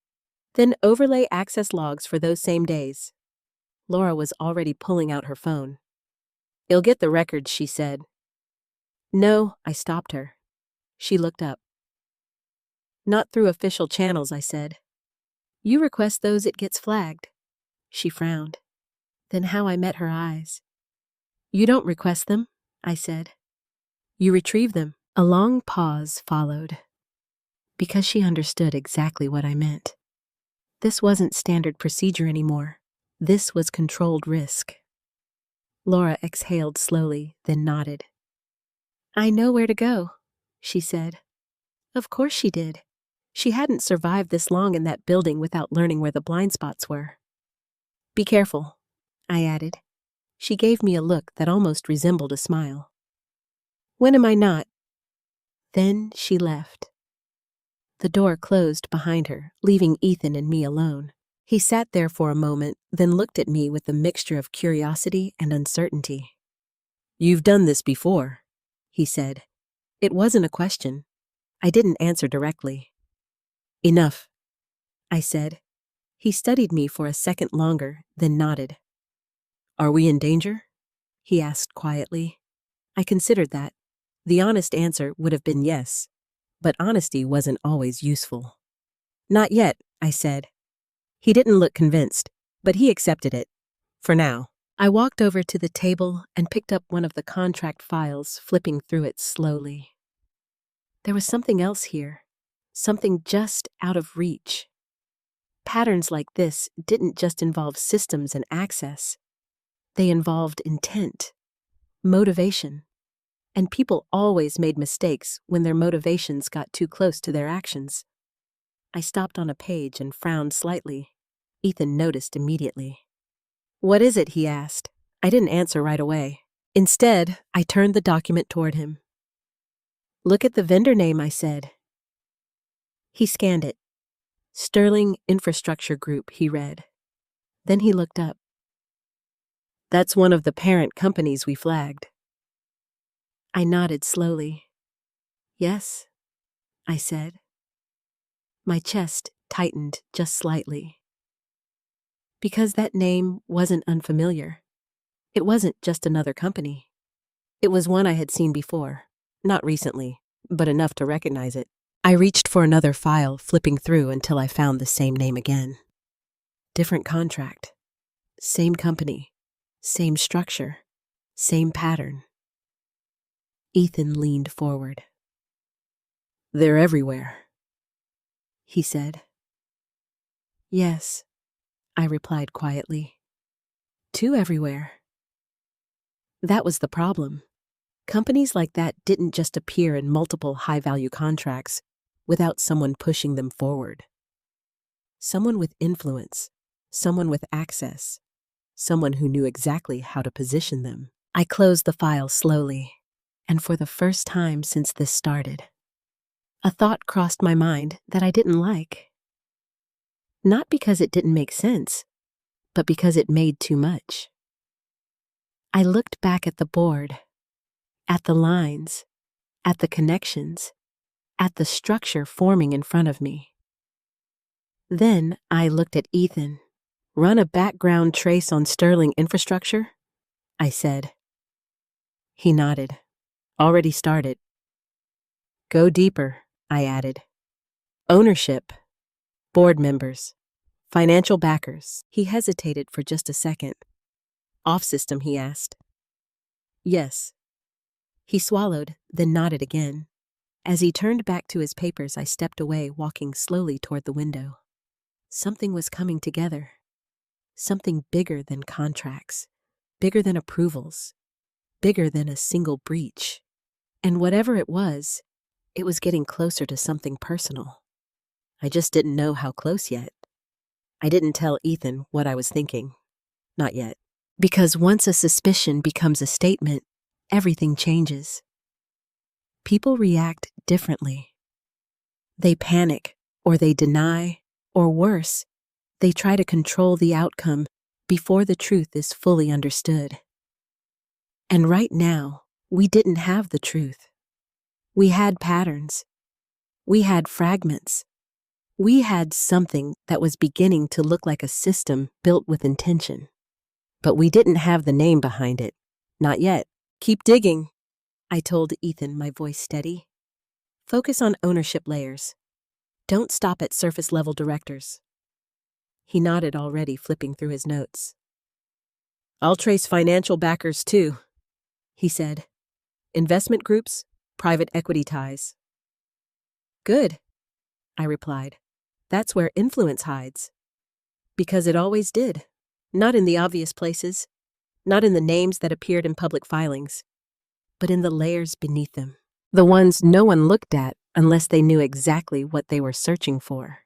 Then overlay access logs for those same days. Laura was already pulling out her phone. You'll get the records, she said. No, I stopped her. She looked up. Not through official channels, I said. You request those, it gets flagged. She frowned. Then how I met her eyes. You don't request them, I said. You retrieve them. A long pause followed. Because she understood exactly what I meant. This wasn't standard procedure anymore. This was controlled risk. Laura exhaled slowly, then nodded. I know where to go, she said. Of course she did. She hadn't survived this long in that building without learning where the blind spots were. Be careful, I added. She gave me a look that almost resembled a smile. When am I not? Then she left. The door closed behind her, leaving Ethan and me alone. He sat there for a moment, then looked at me with a mixture of curiosity and uncertainty. You've done this before, he said. It wasn't a question. I didn't answer directly. Enough, I said. He studied me for a second longer, then nodded. Are we in danger? He asked quietly. I considered that. The honest answer would have been yes, but honesty wasn't always useful. Not yet, I said. He didn't look convinced, but he accepted it. For now. I walked over to the table and picked up one of the contract files, flipping through it slowly. There was something else here, something just out of reach. Patterns like this didn't just involve systems and access. They involved intent, motivation, and people always made mistakes when their motivations got too close to their actions. I stopped on a page and frowned slightly. Ethan noticed immediately. What is it? He asked. I didn't answer right away. Instead, I turned the document toward him. Look at the vendor name, I said. He scanned it. Sterling Infrastructure Group, he read. Then he looked up. That's one of the parent companies we flagged. I nodded slowly. Yes, I said. My chest tightened just slightly. Because that name wasn't unfamiliar. It wasn't just another company. It was one I had seen before, not recently, but enough to recognize it. I reached for another file, flipping through until I found the same name again. Different contract. Same company. Same structure. Same pattern. Ethan leaned forward. "They're everywhere," he said. "Yes," I replied quietly. "Too everywhere." That was the problem. Companies like that didn't just appear in multiple high-value contracts without someone pushing them forward. Someone with influence, someone with access, someone who knew exactly how to position them. I closed the file slowly, and for the first time since this started, a thought crossed my mind that I didn't like. Not because it didn't make sense, but because it made too much. I looked back at the board, at the lines, at the connections, at the structure forming in front of me. Then I looked at Ethan. "Run a background trace on Sterling infrastructure?" I said. He nodded. "Already started." "Go deeper," I added. "Ownership, board members, financial backers." He hesitated for just a second. "Off system?" he asked. "Yes." He swallowed, then nodded again. As he turned back to his papers, I stepped away, walking slowly toward the window. Something was coming together. Something bigger than contracts, bigger than approvals, bigger than a single breach. And whatever it was getting closer to something personal. I just didn't know how close yet. I didn't tell Ethan what I was thinking. Not yet. Because once a suspicion becomes a statement, everything changes. People react differently. They panic, or they deny, or worse, they try to control the outcome before the truth is fully understood. And right now, we didn't have the truth. We had patterns. We had fragments. We had something that was beginning to look like a system built with intention. But we didn't have the name behind it. Not yet. "Keep digging," I told Ethan, my voice steady. "Focus on ownership layers. Don't stop at surface-level directors." He nodded, already flipping through his notes. "I'll trace financial backers too," he said. "Investment groups, private equity ties." "Good," I replied. "That's where influence hides." Because it always did. Not in the obvious places, not in the names that appeared in public filings, but in the layers beneath them. The ones no one looked at unless they knew exactly what they were searching for.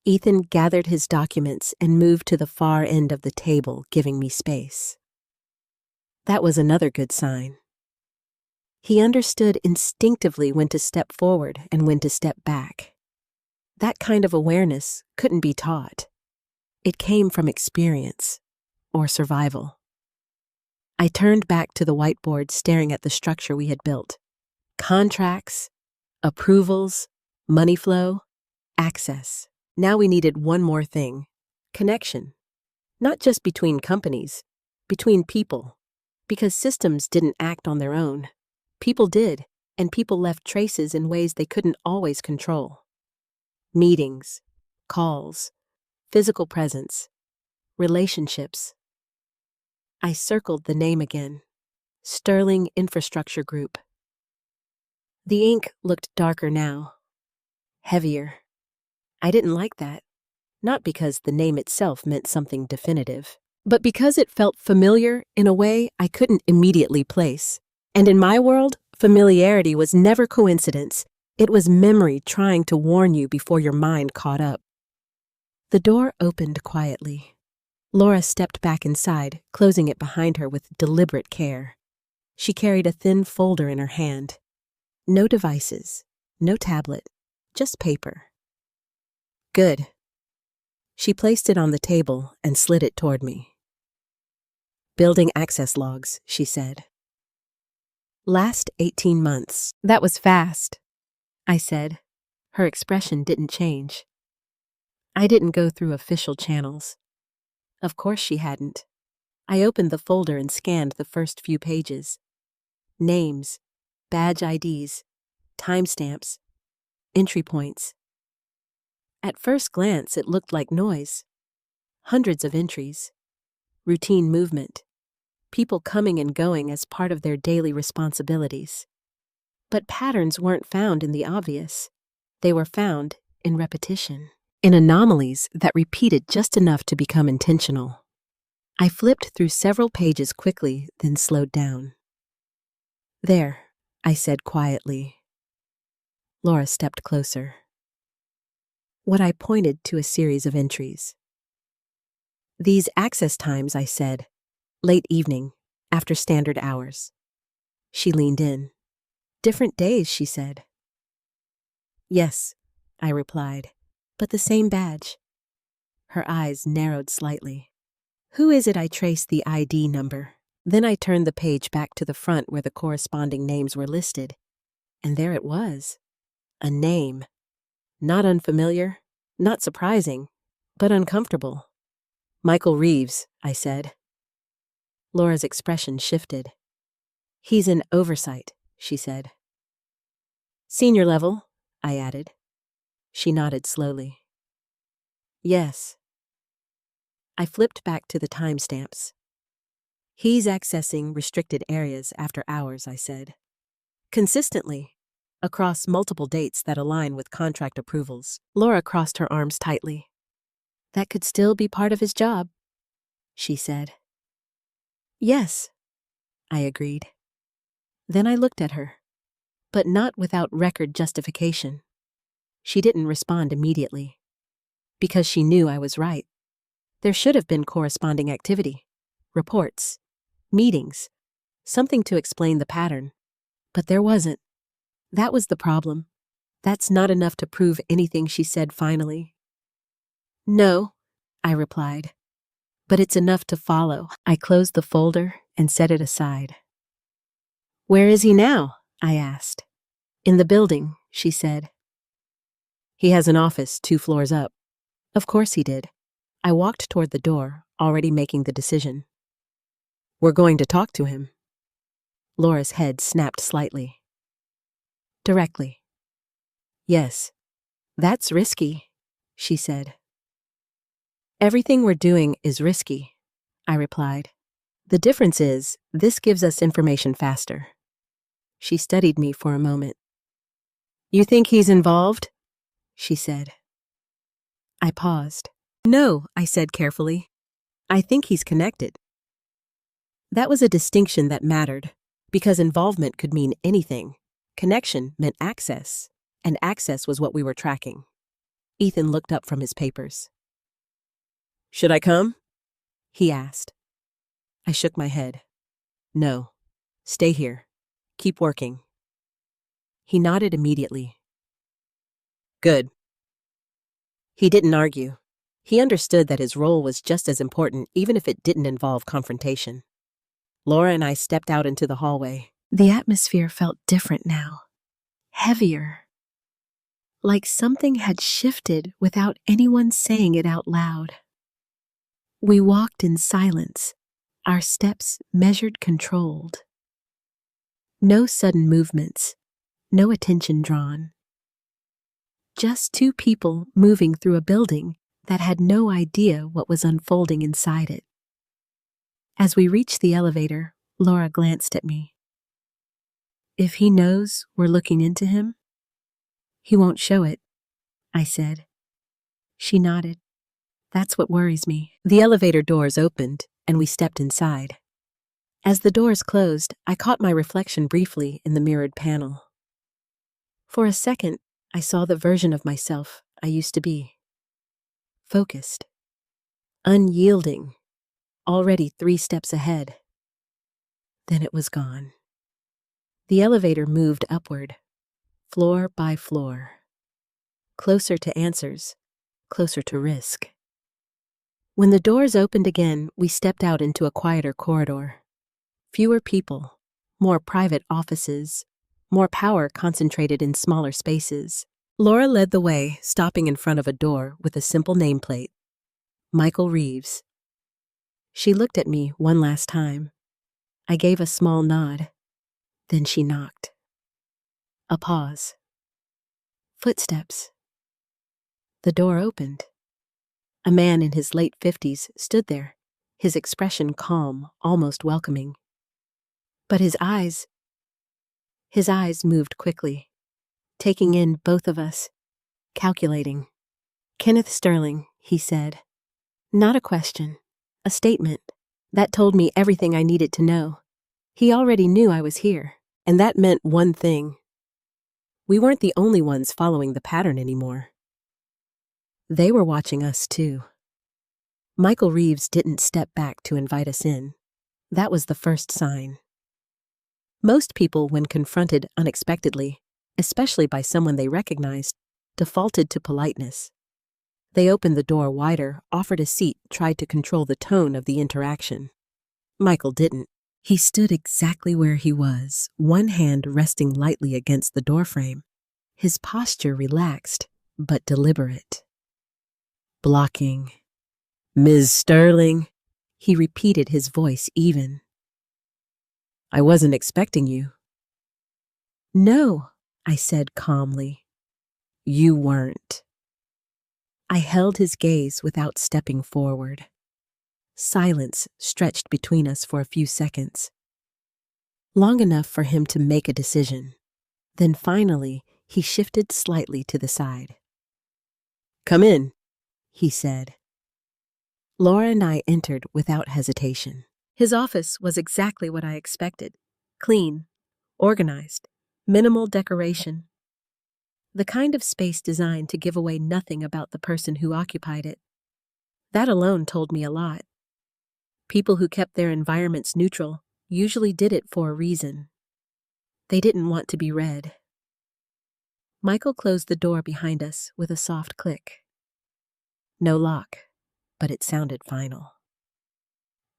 Ethan gathered his documents and moved to the far end of the table, giving me space. That was another good sign. He understood instinctively when to step forward and when to step back. That kind of awareness couldn't be taught. It came from experience or survival. I turned back to the whiteboard, staring at the structure we had built. Contracts, approvals, money flow, access. Now we needed one more thing: connection. Not just between companies, between people. Because systems didn't act on their own. People did, and people left traces in ways they couldn't always control. Meetings, calls, physical presence, relationships. I circled the name again. Sterling Infrastructure Group. The ink looked darker now. Heavier. I didn't like that. Not because the name itself meant something definitive, but because it felt familiar in a way I couldn't immediately place. And in my world, familiarity was never coincidence. It was memory trying to warn you before your mind caught up. The door opened quietly. Laura stepped back inside, closing it behind her with deliberate care. She carried a thin folder in her hand. No devices, no tablet, just paper. "Good." She placed it on the table and slid it toward me. "Building access logs," she said. "Last 18 months. That was fast," I said. Her expression didn't change. "I didn't go through official channels." Of course she hadn't. I opened the folder and scanned the first few pages. Names, badge IDs, timestamps, entry points. At first glance, it looked like noise. Hundreds of entries. Routine movement. People coming and going as part of their daily responsibilities. But patterns weren't found in the obvious. They were found in repetition, in anomalies that repeated just enough to become intentional. I flipped through several pages quickly, then slowed down. "There," I said quietly. Laura stepped closer. What I pointed to a series of entries. "These access times," I said. "Late evening, after standard hours." She leaned in. "Different days," she said. "Yes," I replied, "but the same badge." Her eyes narrowed slightly. "Who is it?" I traced the ID number. Then I turned the page back to the front where the corresponding names were listed. And there it was. A name. Not unfamiliar, not surprising, but uncomfortable. "Michael Reeves," I said. Laura's expression shifted. "He's in oversight," she said. "Senior level," I added. She nodded slowly. "Yes." I flipped back to the timestamps. "He's accessing restricted areas after hours," I said. "Consistently, across multiple dates that align with contract approvals." Laura crossed her arms tightly. "That could still be part of his job," she said. "Yes," I agreed. Then I looked at her, but not without record justification. She didn't respond immediately, because she knew I was right. There should have been corresponding activity, reports, meetings, something to explain the pattern. But there wasn't. That was the problem. "That's not enough to prove anything," she said finally. "No," I replied, "but it's enough to follow." I closed the folder and set it aside. "Where is he now?" I asked. "In the building," she said. "He has an office 2 floors up." Of course he did. I walked toward the door, already making the decision. "We're going to talk to him." Laura's head snapped slightly. "Directly." "Yes, that's risky," she said. "Everything we're doing is risky," I replied. "The difference is, this gives us information faster." She studied me for a moment. "You think he's involved?" she said. I paused. "No," I said carefully. "I think he's connected." That was a distinction that mattered, because involvement could mean anything. Connection meant access, and access was what we were tracking. Ethan looked up from his papers. "Should I come?" he asked. I shook my head. "No. Stay here. Keep working." He nodded immediately. "Good." He didn't argue. He understood that his role was just as important, even if it didn't involve confrontation. Laura and I stepped out into the hallway. The atmosphere felt different now. Heavier. Like something had shifted without anyone saying it out loud. We walked in silence, our steps measured, controlled. No sudden movements, no attention drawn. Just 2 people moving through a building that had no idea what was unfolding inside it. As we reached the elevator, Laura glanced at me. "If he knows we're looking into him, he won't show it," I said. She nodded. "That's what worries me." The elevator doors opened, and we stepped inside. As the doors closed, I caught my reflection briefly in the mirrored panel. For a second, I saw the version of myself I used to be. Focused. Unyielding. Already 3 steps ahead. Then it was gone. The elevator moved upward, floor by floor. Closer to answers, closer to risk. When the doors opened again, we stepped out into a quieter corridor. Fewer people, more private offices, more power concentrated in smaller spaces. Laura led the way, stopping in front of a door with a simple nameplate. Michael Reeves. She looked at me one last time. I gave a small nod. Then she knocked. A pause. Footsteps. The door opened. A man in his late 50s stood there, his expression calm, almost welcoming. But his eyes moved quickly, taking in both of us, calculating. "Kenneth Sterling," he said. Not a question, a statement. That told me everything I needed to know. He already knew I was here, and that meant one thing. We weren't the only ones following the pattern anymore. They were watching us too. Michael Reeves didn't step back to invite us in. That was the first sign. Most people, when confronted unexpectedly, especially by someone they recognized, defaulted to politeness. They opened the door wider, offered a seat, tried to control the tone of the interaction. Michael didn't. He stood exactly where he was, one hand resting lightly against the doorframe, his posture relaxed but deliberate. Blocking. "Ms. Sterling," he repeated, his voice even. "I wasn't expecting you." "No," I said calmly. "You weren't." I held his gaze without stepping forward. Silence stretched between us for a few seconds. Long enough for him to make a decision. Then finally, he shifted slightly to the side. "Come in," he said. Laura and I entered without hesitation. His office was exactly what I expected. Clean, organized, minimal decoration. The kind of space designed to give away nothing about the person who occupied it. That alone told me a lot. People who kept their environments neutral usually did it for a reason. They didn't want to be read. Michael closed the door behind us with a soft click. No lock, but it sounded final.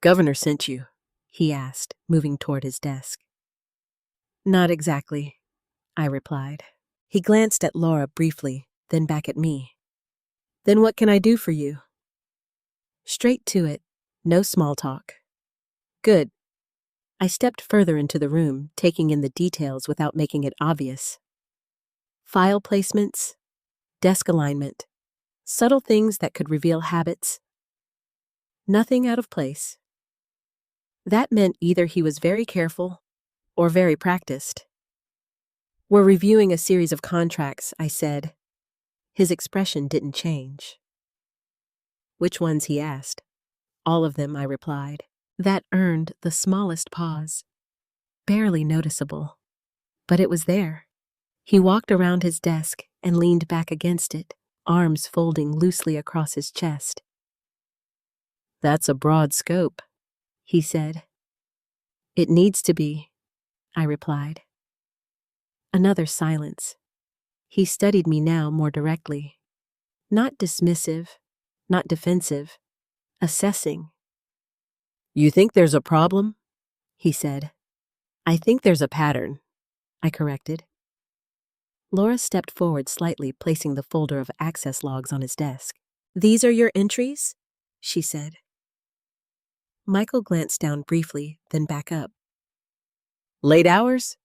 "Governor sent you," he asked, moving toward his desk. "Not exactly," I replied. He glanced at Laura briefly, then back at me. "Then what can I do for you?" Straight to it, no small talk. "Good." I stepped further into the room, taking in the details without making it obvious. File placements, desk alignment, subtle things that could reveal habits. Nothing out of place. That meant either he was very careful or very practiced. "We're reviewing a series of contracts," I said. His expression didn't change. "Which ones?" he asked. "All of them," I replied. That earned the smallest pause. Barely noticeable. But it was there. He walked around his desk and leaned back against it, arms folding loosely across his chest. "That's a broad scope," he said. "It needs to be," I replied. Another silence. He studied me now more directly. Not dismissive, not defensive, assessing. "You think there's a problem?" he said. "I think there's a pattern," I corrected. Laura stepped forward slightly, placing the folder of access logs on his desk. "These are your entries?" she said. Michael glanced down briefly, then back up. "Late hours?"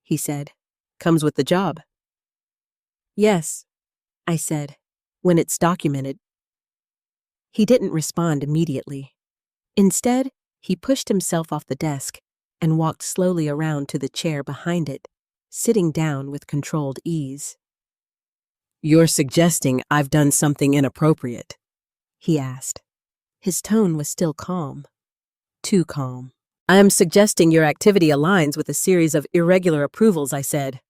he said. "Comes with the job." "Yes," I said, "when it's documented." He didn't respond immediately. Instead, he pushed himself off the desk and walked slowly around to the chair behind it, sitting down with controlled ease. "You're suggesting I've done something inappropriate?" he asked. His tone was still calm. Too calm. "I am suggesting your activity aligns with a series of irregular approvals," I said.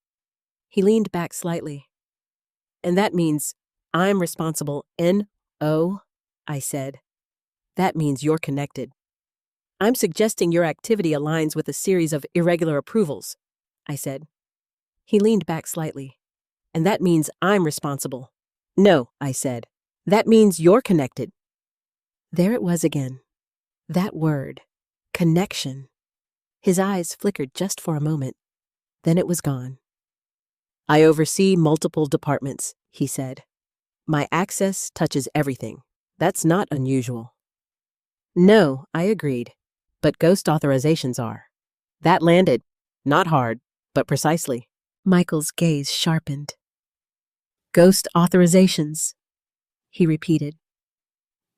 He leaned back slightly. "And that means I'm responsible. N-O, I said. "That means you're connected." "I'm suggesting your activity aligns with a series of irregular approvals," I said. He leaned back slightly. "And that means I'm responsible." "No," I said. "That means you're connected." There it was again. That word. Connection. His eyes flickered just for a moment. Then it was gone. "I oversee multiple departments," he said. "My access touches everything. That's not unusual." No, I agreed. But ghost authorizations are. That landed. Not hard, but precisely. Michael's gaze sharpened. Ghost authorizations, he repeated.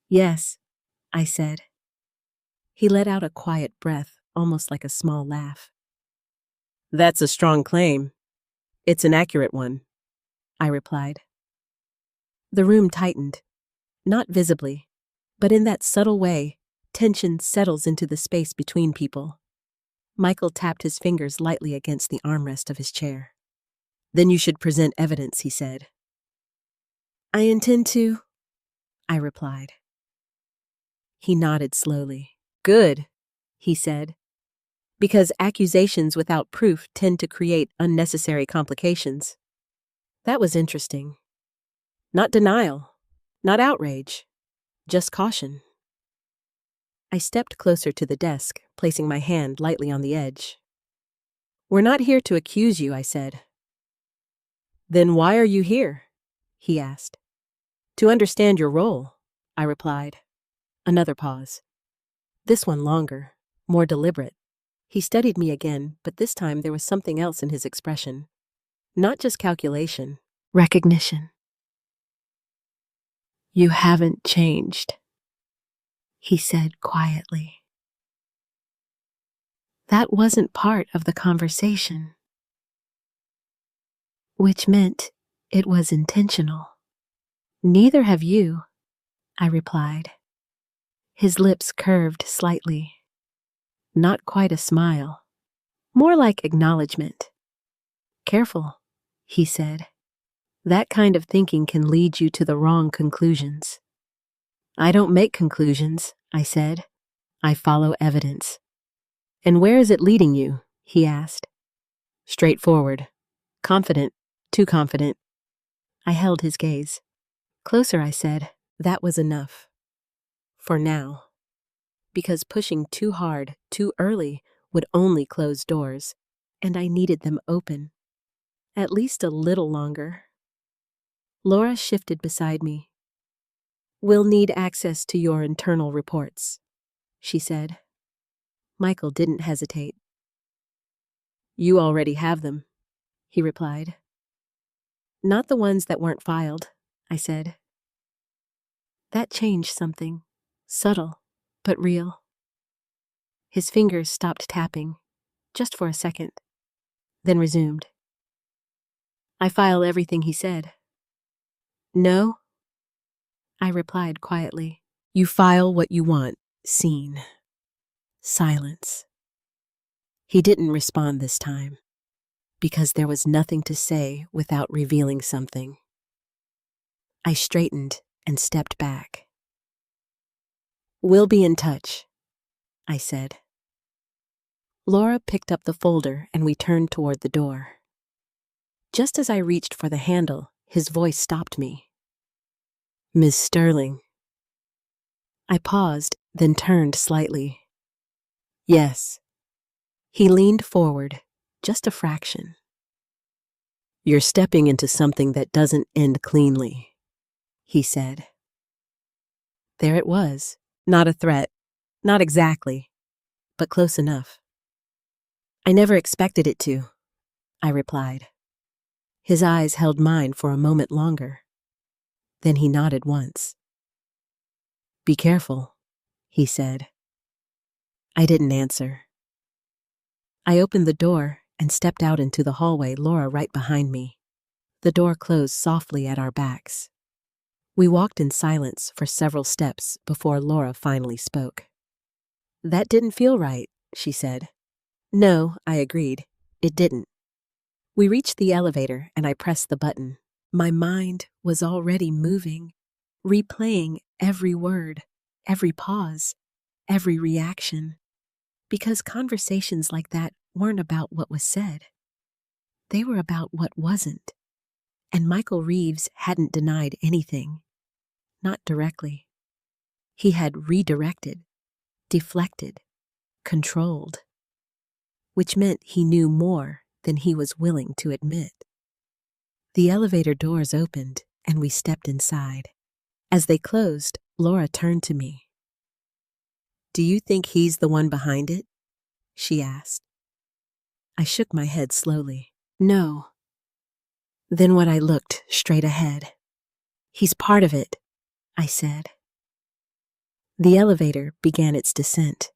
Yes, I said. He let out a quiet breath, almost like a small laugh. That's a strong claim. It's an accurate one, I replied. The room tightened, not visibly, but in that subtle way, tension settles into the space between people. Michael tapped his fingers lightly against the armrest of his chair. Then you should present evidence, he said. I intend to, I replied. He nodded slowly. Good, he said, because accusations without proof tend to create unnecessary complications. That was interesting. Not denial, not outrage, just caution. I stepped closer to the desk, placing my hand lightly on the edge. We're not here to accuse you, I said. Then why are you here? He asked. To understand your role, I replied. Another pause. This one longer, more deliberate. He studied me again, but this time there was something else in his expression. Not just calculation, recognition. You haven't changed, he said quietly. That wasn't part of the conversation, which meant it was intentional. Neither have you, I replied. His lips curved slightly. Not quite a smile, more like acknowledgement. Careful, he said. That kind of thinking can lead you to the wrong conclusions. I don't make conclusions, I said. I follow evidence. And where is it leading you? He asked. Straightforward. Confident. Too confident. I held his gaze. Closer, I said. That was enough. For now. Because pushing too hard, too early, would only close doors, and I needed them open. At least a little longer. Laura shifted beside me. We'll need access to your internal reports, she said. Michael didn't hesitate. You already have them, he replied. Not the ones that weren't filed, I said. That changed something, subtle, but real. His fingers stopped tapping, just for a second, then resumed. I file everything he said. No, I replied quietly. You file what you want, seen. Silence. He didn't respond this time, because there was nothing to say without revealing something. I straightened and stepped back. We'll be in touch, I said. Laura picked up the folder and we turned toward the door. Just as I reached for the handle, his voice stopped me. Miss Sterling. I paused, then turned slightly. Yes. He leaned forward, just a fraction. You're stepping into something that doesn't end cleanly, he said. There it was, not a threat, not exactly, but close enough. I never expected it to, I replied. His eyes held mine for a moment longer. Then he nodded once. Be careful, he said. I didn't answer. I opened the door and stepped out into the hallway, Laura right behind me. The door closed softly at our backs. We walked in silence for several steps before Laura finally spoke. That didn't feel right, she said. No, I agreed. It didn't. We reached the elevator and I pressed the button. My mind was already moving, replaying every word, every pause, every reaction. Because conversations like that weren't about what was said. They were about what wasn't. And Michael Reeves hadn't denied anything. Not directly. He had redirected, deflected, controlled. Which meant he knew more than he was willing to admit. The elevator doors opened and we stepped inside. As they closed, Laura turned to me. Do you think he's the one behind it? She asked. I shook my head slowly. No. Then what I looked straight ahead. He's part of it, I said. The elevator began its descent.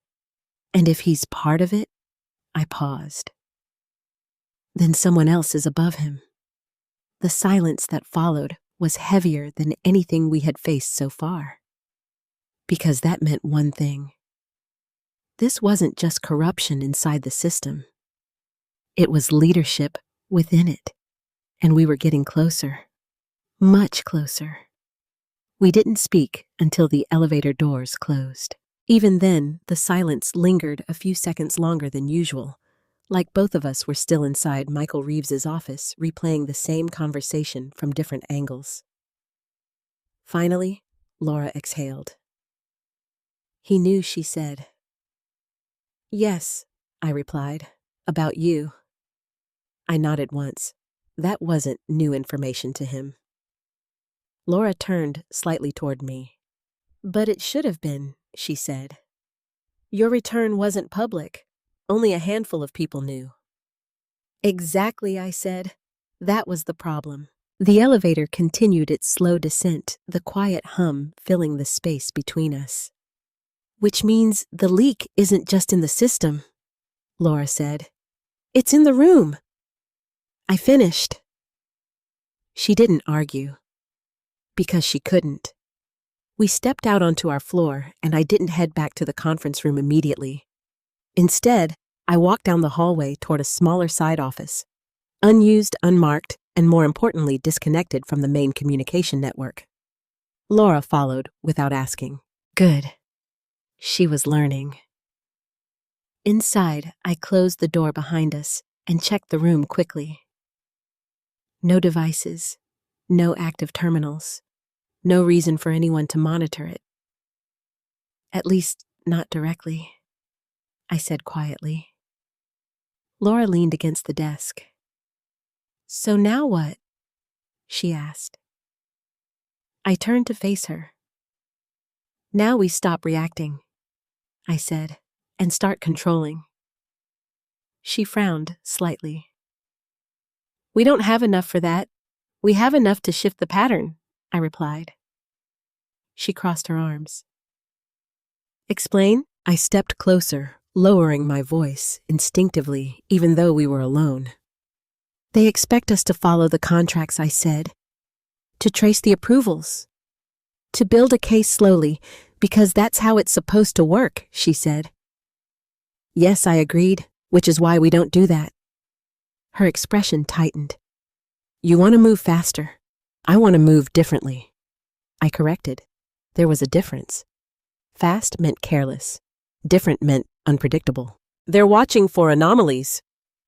And if he's part of it, I paused. Then someone else is above him. The silence that followed was heavier than anything we had faced so far. Because that meant one thing. This wasn't just corruption inside the system. It was leadership within it. And we were getting closer. Much closer. We didn't speak until the elevator doors closed. Even then, the silence lingered a few seconds longer than usual, like both of us were still inside Michael Reeves's office, replaying the same conversation from different angles. Finally, Laura exhaled. He knew, she said. Yes, I replied. About you. I nodded once. That wasn't new information to him. Laura turned slightly toward me. But it should have been, she said. Your return wasn't public. Only a handful of people knew. Exactly, I said. That was the problem. The elevator continued its slow descent, the quiet hum filling the space between us. Which means the leak isn't just in the system, Laura said. It's in the room. I finished. She didn't argue. Because she couldn't. We stepped out onto our floor, and I didn't head back to the conference room immediately. Instead, I walked down the hallway toward a smaller side office, unused, unmarked, and more importantly, disconnected from the main communication network. Laura followed without asking. Good. She was learning. Inside, I closed the door behind us and checked the room quickly. No devices, no active terminals, no reason for anyone to monitor it. At least, not directly, I said quietly. Laura leaned against the desk. So now what? She asked. I turned to face her. Now we stop reacting, I said, and start controlling. She frowned slightly. We don't have enough for that. We have enough to shift the pattern, I replied. She crossed her arms. Explain? I stepped closer, lowering my voice instinctively, even though we were alone. They expect us to follow the contracts, I said. To trace the approvals. To build a case slowly, because that's how it's supposed to work, she said. Yes, I agreed, which is why we don't do that. Her expression tightened. You want to move faster. I want to move differently. I corrected. There was a difference. Fast meant careless. Different meant unpredictable. They're watching for anomalies,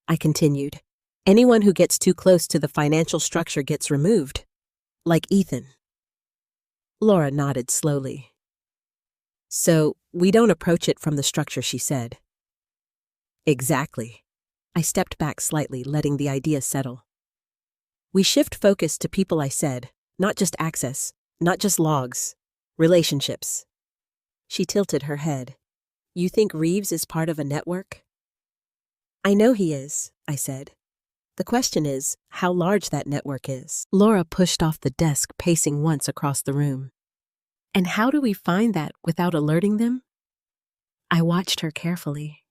I continued. Anyone who gets too close to the financial structure gets removed. Like Ethan. Laura nodded slowly. So, we don't approach it from the structure, she said. Exactly. I stepped back slightly, letting the idea settle. We shift focus to people, I said, not just access, not just logs, relationships. She tilted her head. You think Reeves is part of a network? I know he is, I said. The question is, how large that network is. Laura pushed off the desk, pacing once across the room. And how do we find that without alerting them? I watched her carefully.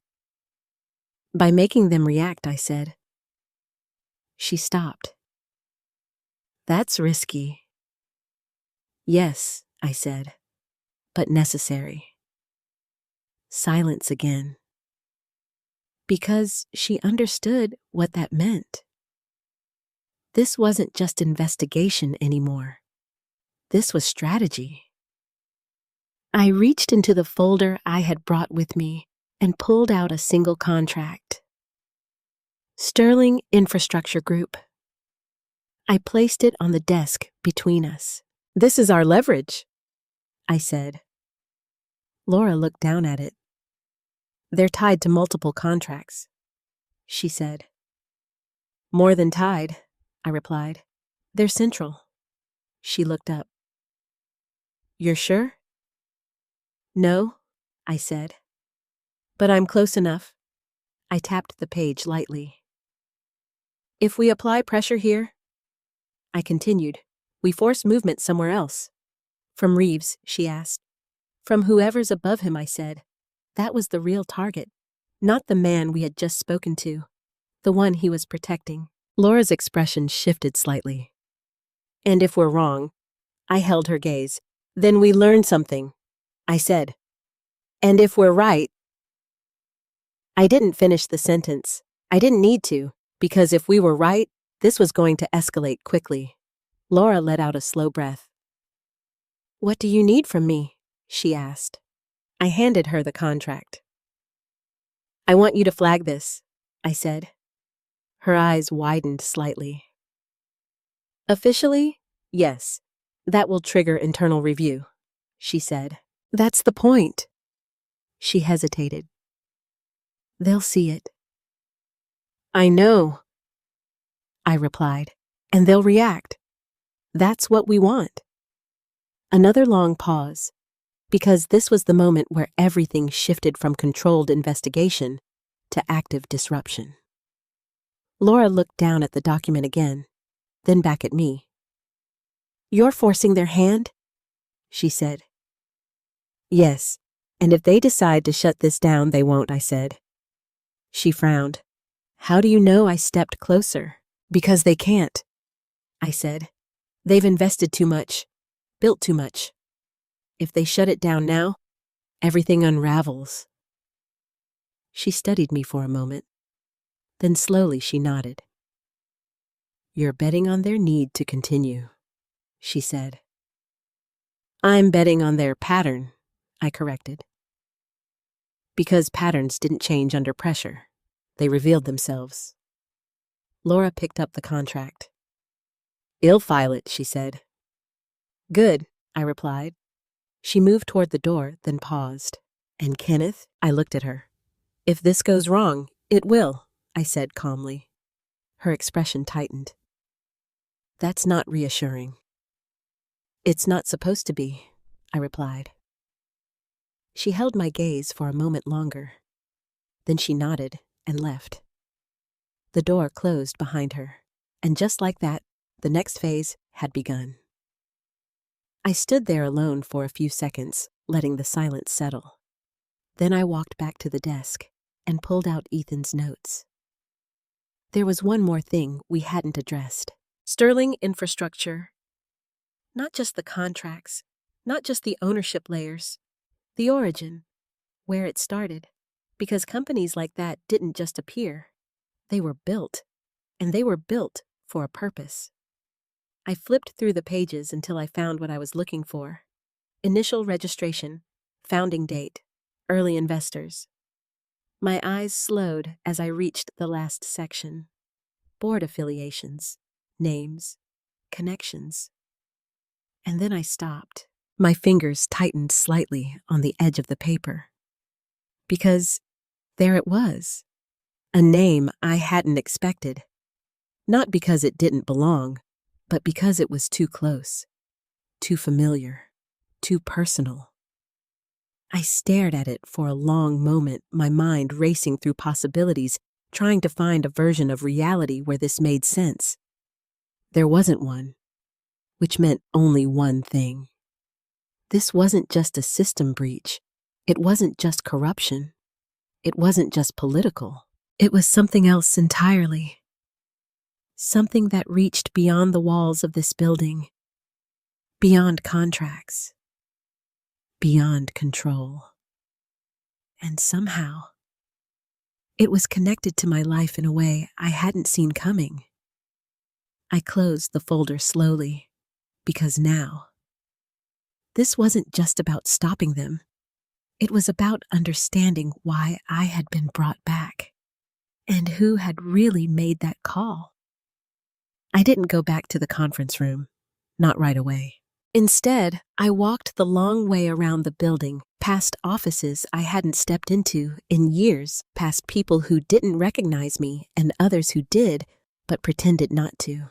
By making them react, I said. She stopped. That's risky. Yes, I said, but necessary. Silence again. Because she understood what that meant. This wasn't just investigation anymore. This was strategy. I reached into the folder I had brought with me and pulled out a single contract. Sterling Infrastructure Group. I placed it on the desk between us. This is our leverage, I said. Laura looked down at it. They're tied to multiple contracts, she said. More than tied, I replied. They're central. She looked up. You're sure? No, I said. But I'm close enough. I tapped the page lightly. If we apply pressure here, I continued, we force movement somewhere else. From Reeves, she asked. From whoever's above him, I said. That was the real target, not the man we had just spoken to, the one he was protecting. Laura's expression shifted slightly. And if we're wrong, I held her gaze, then we learn something, I said. And if we're right, I didn't finish the sentence. I didn't need to, because if we were right, this was going to escalate quickly. Laura let out a slow breath. What do you need from me? She asked. I handed her the contract. I want you to flag this, I said. Her eyes widened slightly. Officially, yes. That will trigger internal review, she said. That's the point. She hesitated. They'll see it. I know, I replied, and they'll react. That's what we want. Another long pause, because this was the moment where everything shifted from controlled investigation to active disruption. Laura looked down at the document again, then back at me. You're forcing their hand? She said. Yes, and if they decide to shut this down, they won't, I said. She frowned. How do you know I stepped closer? Because they can't, I said. They've invested too much, built too much. If they shut it down now, everything unravels. She studied me for a moment. Then slowly she nodded. You're betting on their need to continue, she said. I'm betting on their pattern, I corrected. Because patterns didn't change under pressure. They revealed themselves. Laura picked up the contract. I'll file it, she said. Good, I replied. She moved toward the door, then paused. And Kenneth, I looked at her. If this goes wrong, it will, I said calmly. Her expression tightened. That's not reassuring. It's not supposed to be, I replied. She held my gaze for a moment longer. Then she nodded and left. The door closed behind her, and just like that, the next phase had begun. I stood there alone for a few seconds, letting the silence settle. Then I walked back to the desk and pulled out Ethan's notes. There was one more thing we hadn't addressed. Sterling infrastructure. Not just the contracts, not just the ownership layers, the origin, where it started, because companies like that didn't just appear. They were built, and they were built for a purpose. I flipped through the pages until I found what I was looking for. Initial registration, founding date, early investors. My eyes slowed as I reached the last section. Board affiliations, names, connections. And then I stopped. My fingers tightened slightly on the edge of the paper. Because there it was. A name I hadn't expected. Not because it didn't belong, but because it was too close, too familiar, too personal. I stared at it for a long moment, my mind racing through possibilities, trying to find a version of reality where this made sense. There wasn't one, which meant only one thing. This wasn't just a system breach. It wasn't just corruption. It wasn't just political. It was something else entirely. Something that reached beyond the walls of this building, beyond contracts, beyond control. And somehow, it was connected to my life in a way I hadn't seen coming. I closed the folder slowly, because now, this wasn't just about stopping them. It was about understanding why I had been brought back, and who had really made that call. I didn't go back to the conference room, not right away. Instead, I walked the long way around the building, past offices I hadn't stepped into in years, past people who didn't recognize me and others who did, but pretended not to.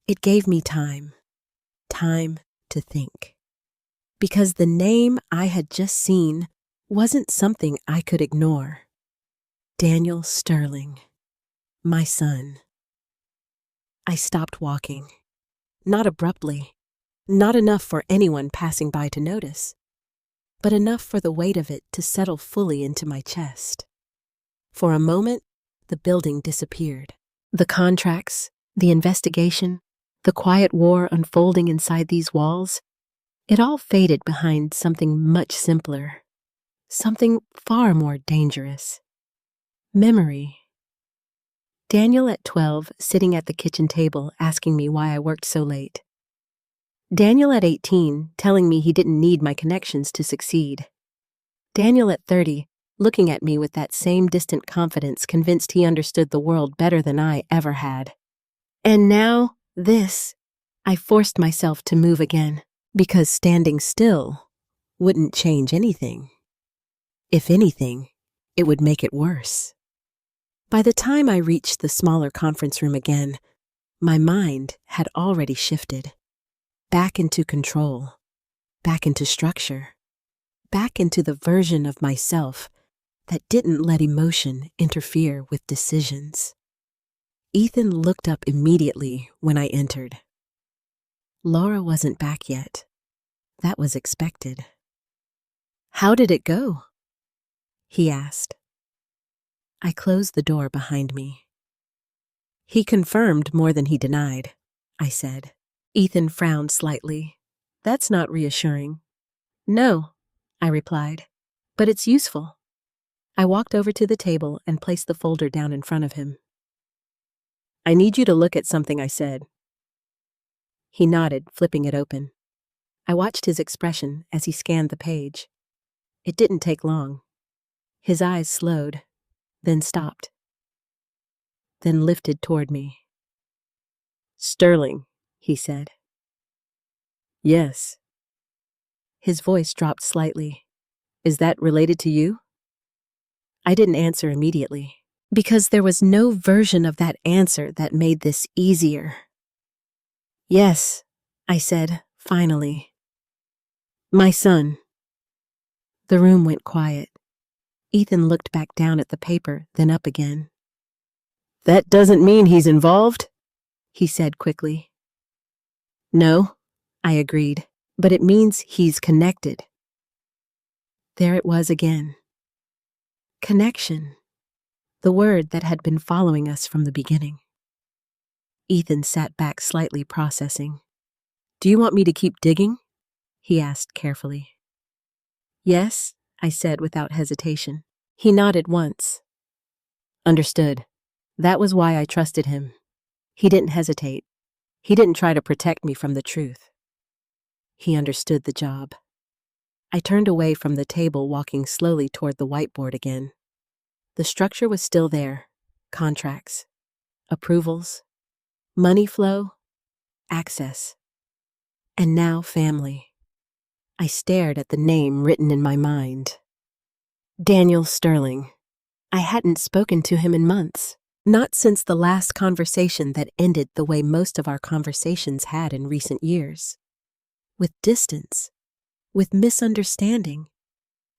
It gave me time to think. Because the name I had just seen wasn't something I could ignore. Daniel Sterling, my son. I stopped walking. Not abruptly, not enough for anyone passing by to notice, but enough for the weight of it to settle fully into my chest. For a moment, the building disappeared. The contracts, the investigation, the quiet war unfolding inside these walls, it all faded behind something much simpler, something far more dangerous. Memory. Daniel at 12 sitting at the kitchen table asking me why I worked so late. Daniel at 18 telling me he didn't need my connections to succeed. Daniel at 30 looking at me with that same distant confidence, convinced he understood the world better than I ever had. And now, this. I forced myself to move again, because standing still wouldn't change anything. If anything, it would make it worse. By the time I reached the smaller conference room again, my mind had already shifted. Back into control, back into structure, back into the version of myself that didn't let emotion interfere with decisions. Ethan looked up immediately when I entered. Laura wasn't back yet. That was expected. "How did it go?" he asked. I closed the door behind me. "He confirmed more than he denied," I said. Ethan frowned slightly. "That's not reassuring." "No," I replied, "but it's useful." I walked over to the table and placed the folder down in front of him. "I need you to look at something I said." He nodded, flipping it open. I watched his expression as he scanned the page. It didn't take long. His eyes slowed, then stopped, then lifted toward me. "Sterling," he said. "Yes." His voice dropped slightly. "Is that related to you?" I didn't answer immediately, because there was no version of that answer that made this easier. "Yes," I said, finally. "My son." The room went quiet. Ethan looked back down at the paper, then up again. "That doesn't mean he's involved," he said quickly. "No," I agreed, "but it means he's connected." There it was again. Connection. The word that had been following us from the beginning. Ethan sat back slightly, processing. "Do you want me to keep digging?" he asked carefully. "Yes," I said without hesitation. He nodded once. "Understood. That was why I trusted him." He didn't hesitate. He didn't try to protect me from the truth. He understood the job. I turned away from the table, walking slowly toward the whiteboard again. The structure was still there. Contracts, approvals, money flow, access. And now family. I stared at the name written in my mind. Daniel Sterling. I hadn't spoken to him in months. Not since the last conversation that ended the way most of our conversations had in recent years. With distance, with misunderstanding,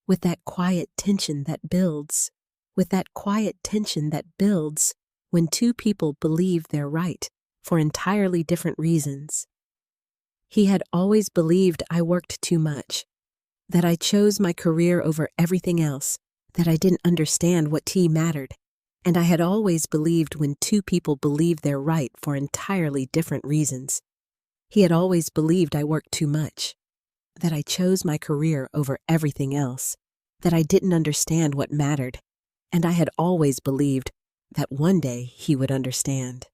with that quiet tension that builds, when two people believe they're right for entirely different reasons. He had always believed I worked too much, that I chose my career over everything else, that I didn't understand what mattered. And I had always believed when two people believe they're right for entirely different reasons. He had always believed I worked too much, that I chose my career over everything else, that I didn't understand what mattered, and I had always believed that one day he would understand.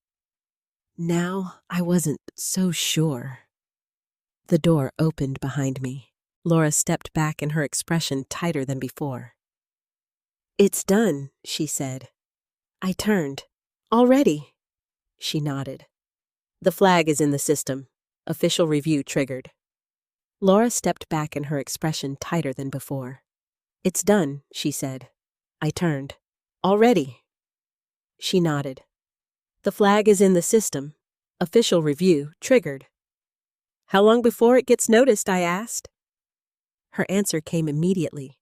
Now I wasn't so sure. The door opened behind me. Laura stepped back, and her expression tighter than before. "It's done," she said. I turned. "Already?" She nodded. "The flag is in the system. Official review triggered." Laura stepped back, and her expression tighter than before. "It's done," she said. I turned. "Already?" She nodded. "The flag is in the system. Official review triggered." "How long before it gets noticed?" I asked. Her answer came immediately.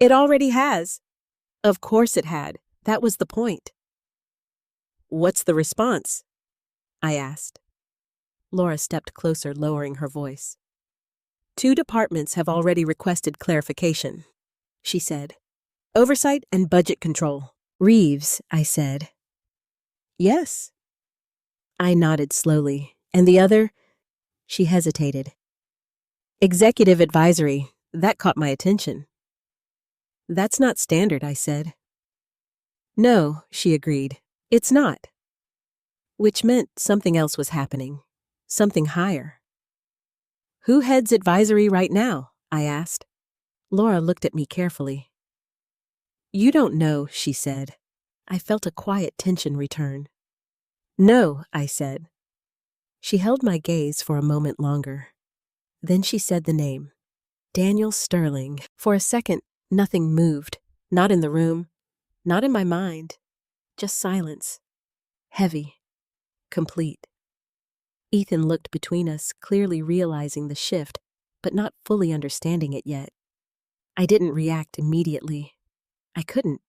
It already has. Of course it had. That was the point. What's the response? I asked. Laura stepped closer, lowering her voice. 2 departments have already requested clarification, she said. Oversight and budget control. Reeves, I said. Yes. I nodded slowly. And the other? She hesitated. Executive advisory. That caught my attention. That's not standard, I said. No, she agreed. It's not. Which meant something else was happening. Something higher. Who heads advisory right now? I asked. Laura looked at me carefully. You don't know, she said. I felt a quiet tension return. No, I said. She held my gaze for a moment longer. Then she said the name. Daniel Sterling. For a second, nothing moved. Not in the room. Not in my mind. Just silence. Heavy. Complete. Ethan looked between us, clearly realizing the shift, but not fully understanding it yet. I didn't react immediately. I couldn't,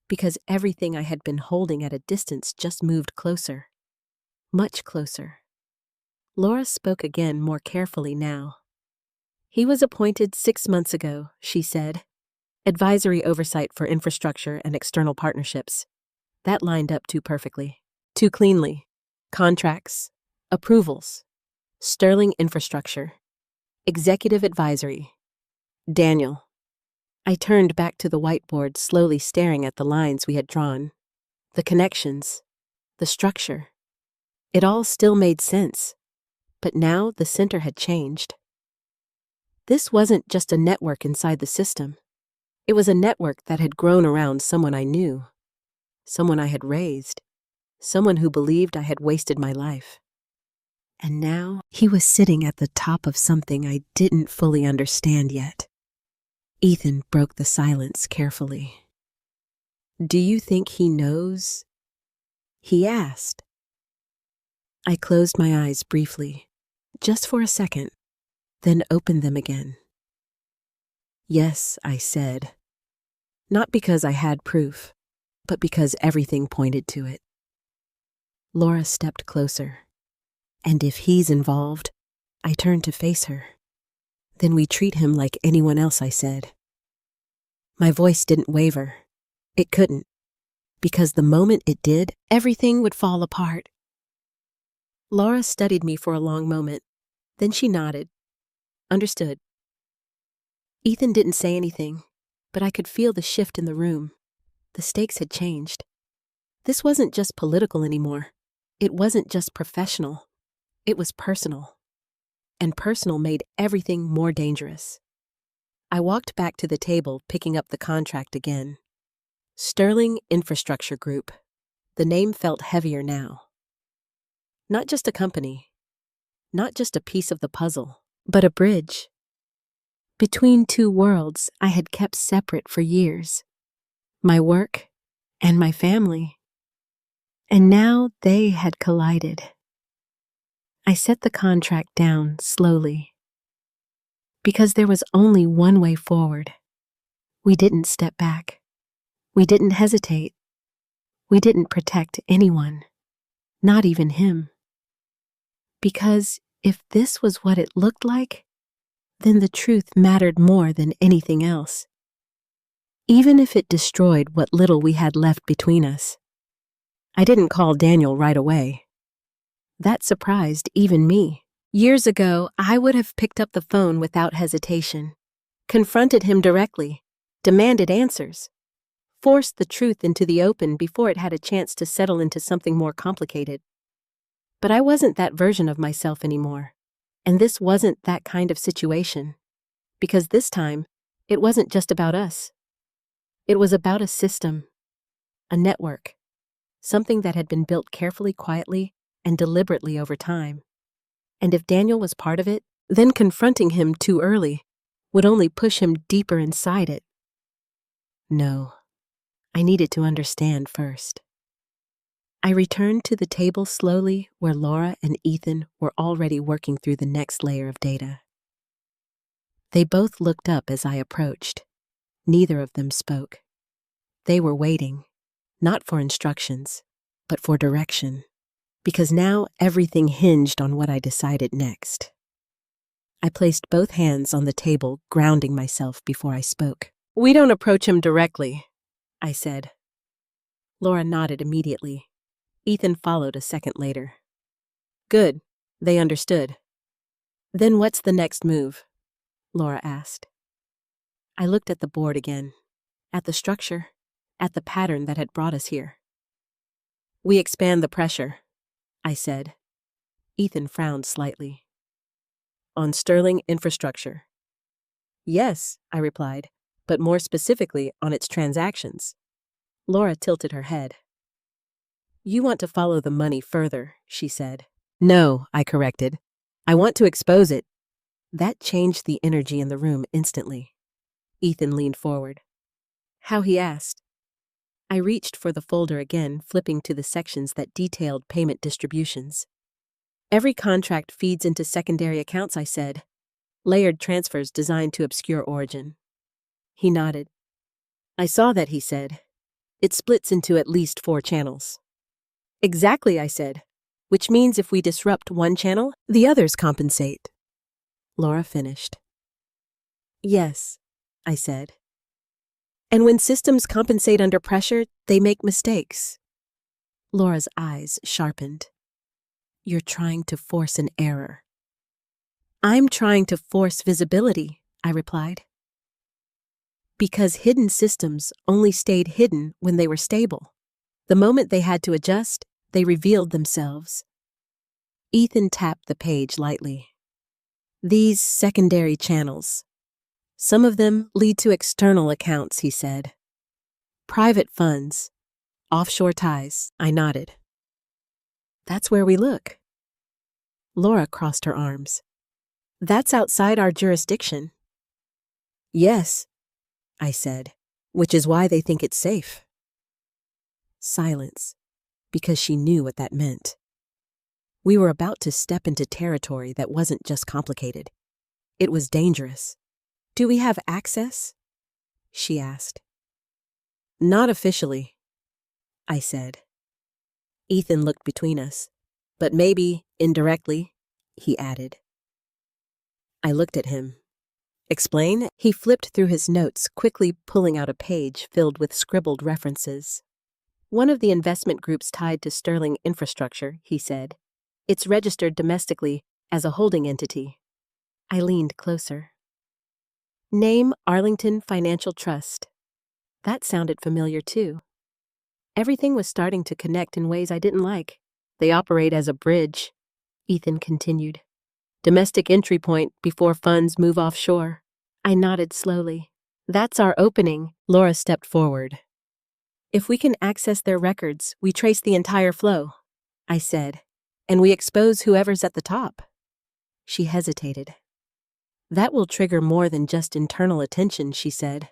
because everything I had been holding at a distance just moved closer. Much closer. Laura spoke again, more carefully now. He was appointed 6 months ago, she said. Advisory oversight for infrastructure and external partnerships. That lined up too perfectly. Too cleanly. Contracts. Approvals. Sterling infrastructure. Executive advisory. Daniel. I turned back to the whiteboard, slowly staring at the lines we had drawn. The connections. The structure. It all still made sense. But now the center had changed. This wasn't just a network inside the system. It was a network that had grown around someone I knew. Someone I had raised. Someone who believed I had wasted my life. And now he was sitting at the top of something I didn't fully understand yet. Ethan broke the silence carefully. Do you think he knows? He asked. I closed my eyes briefly, just for a second, then opened them again. Yes, I said. Not because I had proof, but because everything pointed to it. Laura stepped closer. And if he's involved, I turned to face her. Then we treat him like anyone else, I said. My voice didn't waver. It couldn't. Because the moment it did, everything would fall apart. Laura studied me for a long moment. Then she nodded. Understood. Ethan didn't say anything, but I could feel the shift in the room. The stakes had changed. This wasn't just political anymore. It wasn't just professional. It was personal. And personal made everything more dangerous. I walked back to the table, picking up the contract again. Sterling Infrastructure Group. The name felt heavier now. Not just a company. Not just a piece of the puzzle, but a bridge. Between 2 worlds I had kept separate for years. My work and my family. And now they had collided. I set the contract down slowly. Because there was only one way forward. We didn't step back. We didn't hesitate. We didn't protect anyone, not even him. Because if this was what it looked like, then the truth mattered more than anything else. Even if it destroyed what little we had left between us. I didn't call Daniel right away. That surprised even me. Years ago, I would have picked up the phone without hesitation, confronted him directly, demanded answers, forced the truth into the open before it had a chance to settle into something more complicated. But I wasn't that version of myself anymore, and this wasn't that kind of situation, because this time, it wasn't just about us. It was about a system, a network, something that had been built carefully, quietly, and deliberately over time. And if Daniel was part of it, then confronting him too early would only push him deeper inside it. No, I needed to understand first. I returned to the table slowly where Laura and Ethan were already working through the next layer of data. They both looked up as I approached, Neither of them spoke. They were waiting, not for instructions, but for direction, because now everything hinged on what I decided next. I placed both hands on the table, grounding myself before I spoke. "We don't approach him directly," I said. Laura nodded immediately. Ethan followed a second later. "Good. They understood." "Then what's the next move?" Laura asked. I looked at the board again, at the structure, at the pattern that had brought us here. "We expand the pressure," I said. Ethan frowned slightly. "On Sterling infrastructure." "Yes," I replied, "but more specifically on its transactions." Laura tilted her head. "You want to follow the money further," she said. "No," I corrected. "I want to expose it." That changed the energy in the room instantly. Ethan leaned forward. "How?" he asked. I reached for the folder again, flipping to the sections that detailed payment distributions. "Every contract feeds into secondary accounts," I said. "Layered transfers designed to obscure origin." He nodded. "I saw that," he said. "It splits into at least 4 channels." "Exactly," I said. "Which means if we disrupt one channel, the others compensate." Laura finished. "Yes," I said. "And when systems compensate under pressure, they make mistakes." Laura's eyes sharpened. "You're trying to force an error." "I'm trying to force visibility," I replied. "Because hidden systems only stayed hidden when they were stable. The moment they had to adjust, they revealed themselves." Ethan tapped the page lightly. "These secondary channels. Some of them lead to external accounts," he said. "Private funds, offshore ties." I nodded. "That's where we look." Laura crossed her arms. "That's outside our jurisdiction." "Yes," I said, "which is why they think it's safe." Silence, because she knew what that meant. We were about to step into territory that wasn't just complicated. It was dangerous. "Do we have access?" she asked. "Not officially," I said. Ethan looked between us. "But maybe, indirectly," he added. I looked at him. "Explain?" He flipped through his notes, quickly pulling out a page filled with scribbled references. "One of the investment groups tied to Sterling Infrastructure," he said. "It's registered domestically as a holding entity." I leaned closer. "Name Arlington Financial Trust." That sounded familiar too. Everything was starting to connect in ways I didn't like. "They operate as a bridge," Ethan continued. "Domestic entry point before funds move offshore." I nodded slowly. "That's our opening." Laura stepped forward. "If we can access their records, we trace the entire flow," I said, "and we expose whoever's at the top." She hesitated. "That will trigger more than just internal attention," she said.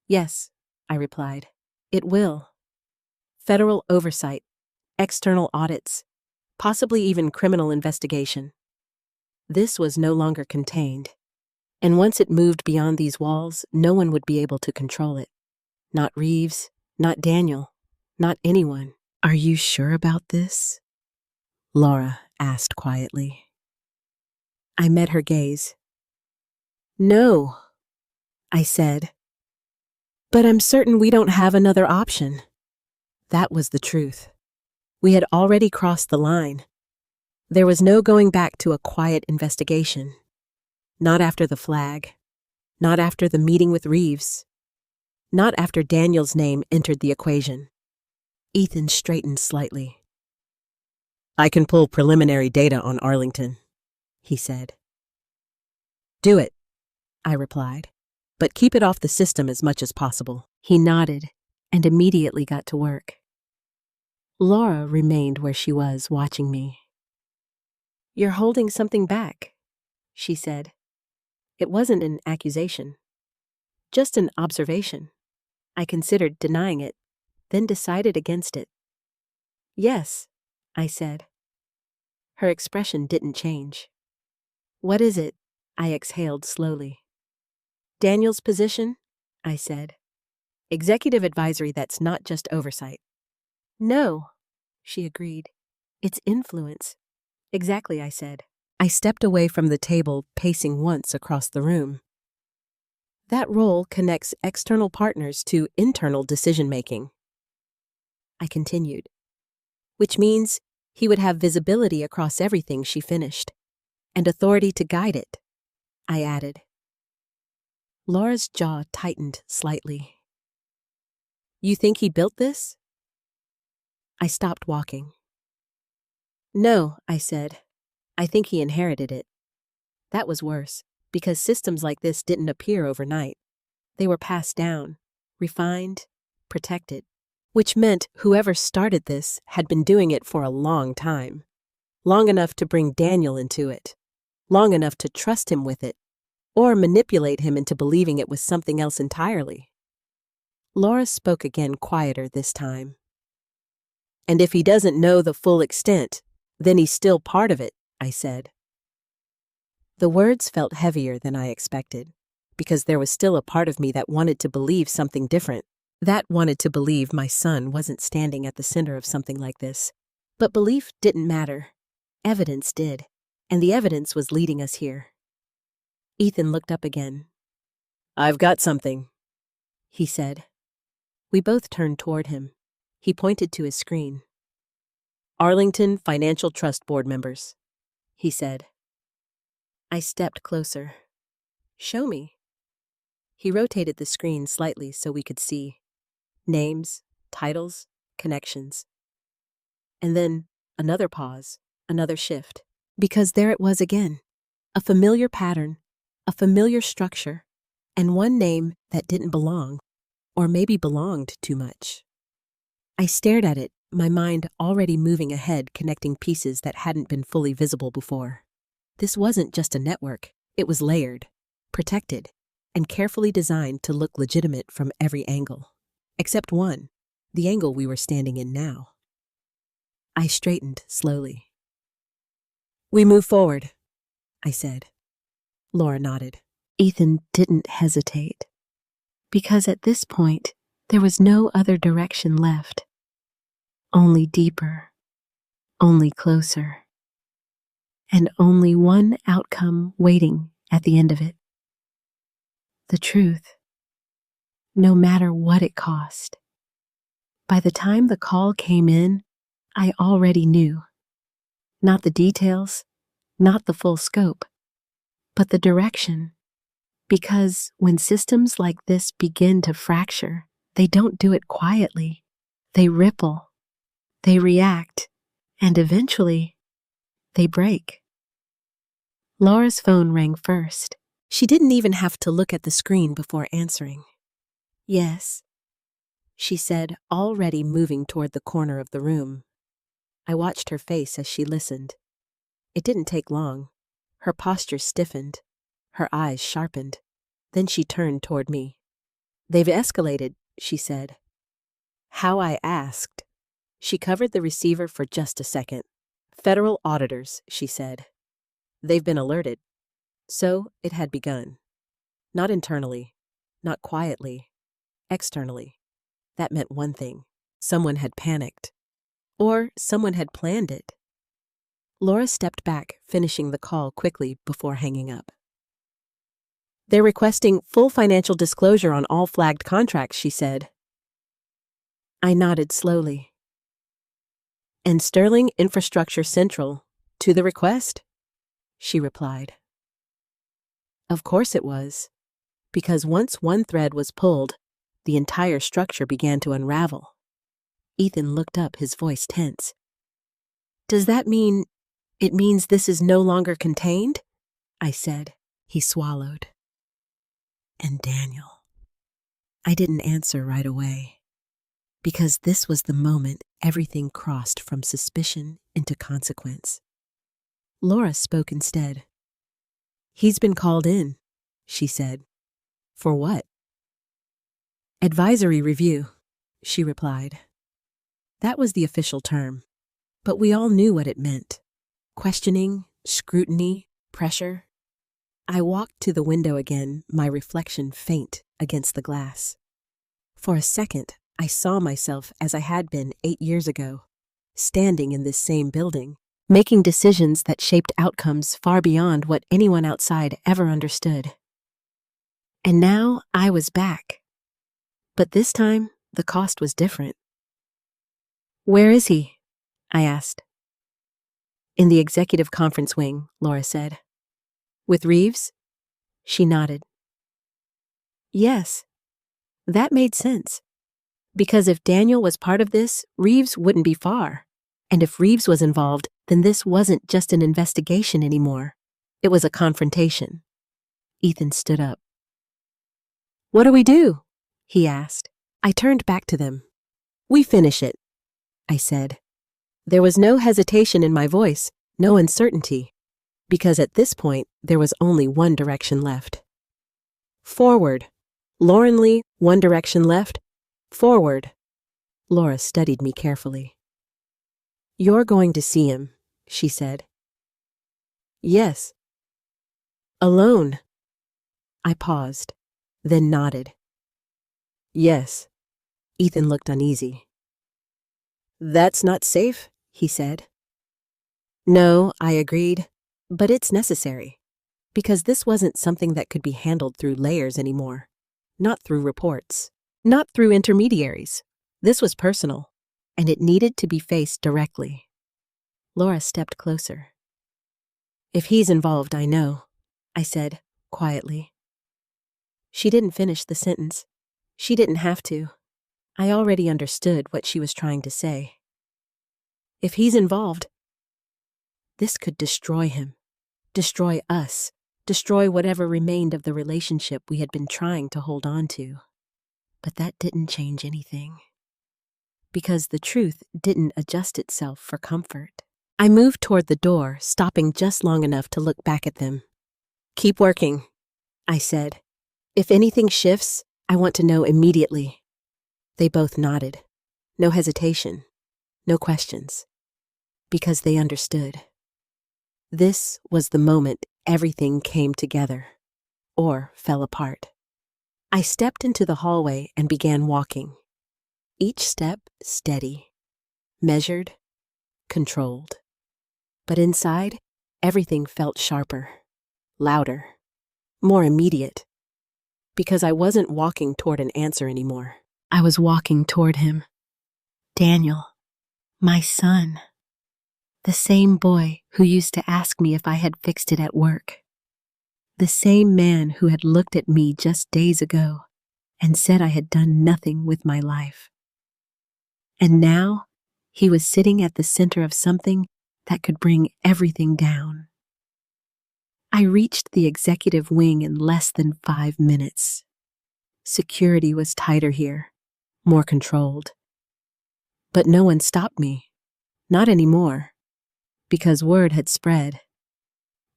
"Yes," I replied. "It will. Federal oversight, external audits, possibly even criminal investigation." This was no longer contained, and once it moved beyond these walls, no one would be able to control it. Not Reeves, not Daniel, not anyone. "Are you sure about this?" Laura asked quietly. I met her gaze. "No," I said. "But I'm certain we don't have another option." That was the truth. We had already crossed the line. There was no going back to a quiet investigation. Not after the flag. Not after the meeting with Reeves. Not after Daniel's name entered the equation. Ethan straightened slightly. "I can pull preliminary data on Arlington," he said. "Do it," I replied, "but keep it off the system as much as possible." He nodded and immediately got to work. Laura remained where she was, watching me. "You're holding something back," she said. It wasn't an accusation, just an observation. I considered denying it, then decided against it. "Yes," I said. Her expression didn't change. "What is it?" I exhaled slowly. "Daniel's position? I said. Executive advisory that's not just oversight. No, she agreed. It's influence. Exactly, I said. I stepped away from the table, pacing once across the room. That role connects external partners to internal decision-making. I continued. Which means he would have visibility across everything she finished, and authority to guide it, I added. Laura's jaw tightened slightly. You think he built this? I stopped walking. No, I said. I think he inherited it. That was worse, because systems like this didn't appear overnight. They were passed down, refined, protected, which meant whoever started this had been doing it for a long time. Long enough to bring Daniel into it. Long enough to trust him with it, or manipulate him into believing it was something else entirely. Laura spoke again, quieter this time. And if he doesn't know the full extent, then he's still part of it, I said. The words felt heavier than I expected, because there was still a part of me that wanted to believe something different, that wanted to believe my son wasn't standing at the center of something like this. But belief didn't matter. Evidence did, and the evidence was leading us here. Ethan looked up again. I've got something, he said. We both turned toward him. He pointed to his screen. Arlington Financial Trust Board members, he said. I stepped closer. Show me. He rotated the screen slightly so we could see. Names, titles, connections. And then another pause, another shift. Because there it was again. A familiar pattern, a familiar structure, and one name that didn't belong, or maybe belonged too much. I stared at it, my mind already moving ahead, connecting pieces that hadn't been fully visible before. This wasn't just a network, it was layered, protected, and carefully designed to look legitimate from every angle. Except one, the angle we were standing in now. I straightened slowly. We move forward, I said. Laura nodded. Ethan didn't hesitate, because at this point, there was no other direction left. Only deeper, only closer, and only one outcome waiting at the end of it. The truth, no matter what it cost. By the time the call came in, I already knew. Not the details, not the full scope, but the direction. Because when systems like this begin to fracture, they don't do it quietly. They ripple, they react, and eventually, they break. Laura's phone rang first. She didn't even have to look at the screen before answering. Yes, she said, already moving toward the corner of the room. I watched her face as she listened. It didn't take long. Her posture stiffened, her eyes sharpened. Then she turned toward me. They've escalated, she said. How I asked. She covered the receiver for just a second. Federal auditors, she said. They've been alerted. So it had begun. Not internally, not quietly, externally. That meant one thing. Someone had panicked. Or someone had planned it. Laura stepped back, finishing the call quickly before hanging up. They're requesting full financial disclosure on all flagged contracts, she said. I nodded slowly. And Sterling Infrastructure Central to the request? She replied. Of course it was, because once one thread was pulled, the entire structure began to unravel. Ethan looked up, his voice tense. Does that mean it means this is no longer contained? I said. He swallowed. And Daniel. I didn't answer right away, because this was the moment everything crossed from suspicion into consequence. Laura spoke instead. He's been called in, she said. For what? Advisory review, she replied. That was the official term, but we all knew what it meant. Questioning, scrutiny, pressure. I walked to the window again, my reflection faint against the glass. For a second, I saw myself as I had been 8 years ago, standing in this same building, making decisions that shaped outcomes far beyond what anyone outside ever understood. And now I was back. But this time, the cost was different. "Where is he?" I asked. "In the executive conference wing," Laura said. "With Reeves?" She nodded. Yes, that made sense. Because if Daniel was part of this, Reeves wouldn't be far. And if Reeves was involved, then this wasn't just an investigation anymore. It was a confrontation. Ethan stood up. "What do we do?" he asked. I turned back to them. "We finish it," I said. There was no hesitation in my voice, no uncertainty, because at this point, there was only one direction left. Forward. Lauren Lee, one direction left. Forward. Laura studied me carefully. "You're going to see him," she said. "Yes." "Alone?" I paused, then nodded. "Yes." Ethan looked uneasy. "That's not safe," he said. "No," I agreed, "but it's necessary. Because this wasn't something that could be handled through layers anymore. Not through reports. Not through intermediaries. This was personal, and it needed to be faced directly." Laura stepped closer. "If he's involved, I know," I said, quietly. She didn't finish the sentence. She didn't have to. I already understood what she was trying to say. If he's involved, this could destroy him, destroy us, destroy whatever remained of the relationship we had been trying to hold on to. But that didn't change anything. Because the truth didn't adjust itself for comfort. I moved toward the door, stopping just long enough to look back at them. "Keep working," I said. "If anything shifts, I want to know immediately." They both nodded. No hesitation. No questions. Because they understood. This was the moment everything came together. Or fell apart. I stepped into the hallway and began walking. Each step steady, measured, controlled. But inside, everything felt sharper, louder, more immediate. Because I wasn't walking toward an answer anymore. I was walking toward him. Daniel, my son. The same boy who used to ask me if I had fixed it at work. The same man who had looked at me just days ago and said I had done nothing with my life. And now, he was sitting at the center of something that could bring everything down. I reached the executive wing in less than 5 minutes. Security was tighter here, more controlled. But no one stopped me. Not anymore. Because word had spread.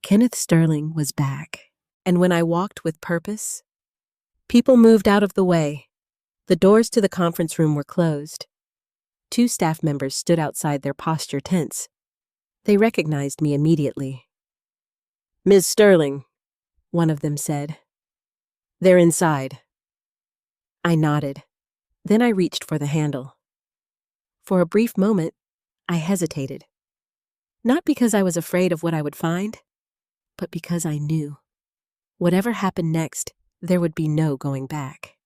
Kenneth Sterling was back. And when I walked with purpose, people moved out of the way. The doors to the conference room were closed. 2 staff members stood outside, their posture tense. They recognized me immediately. "Ms. Sterling," one of them said. "They're inside." I nodded. Then I reached for the handle. For a brief moment, I hesitated. Not because I was afraid of what I would find, but because I knew. Whatever happened next, there would be no going back.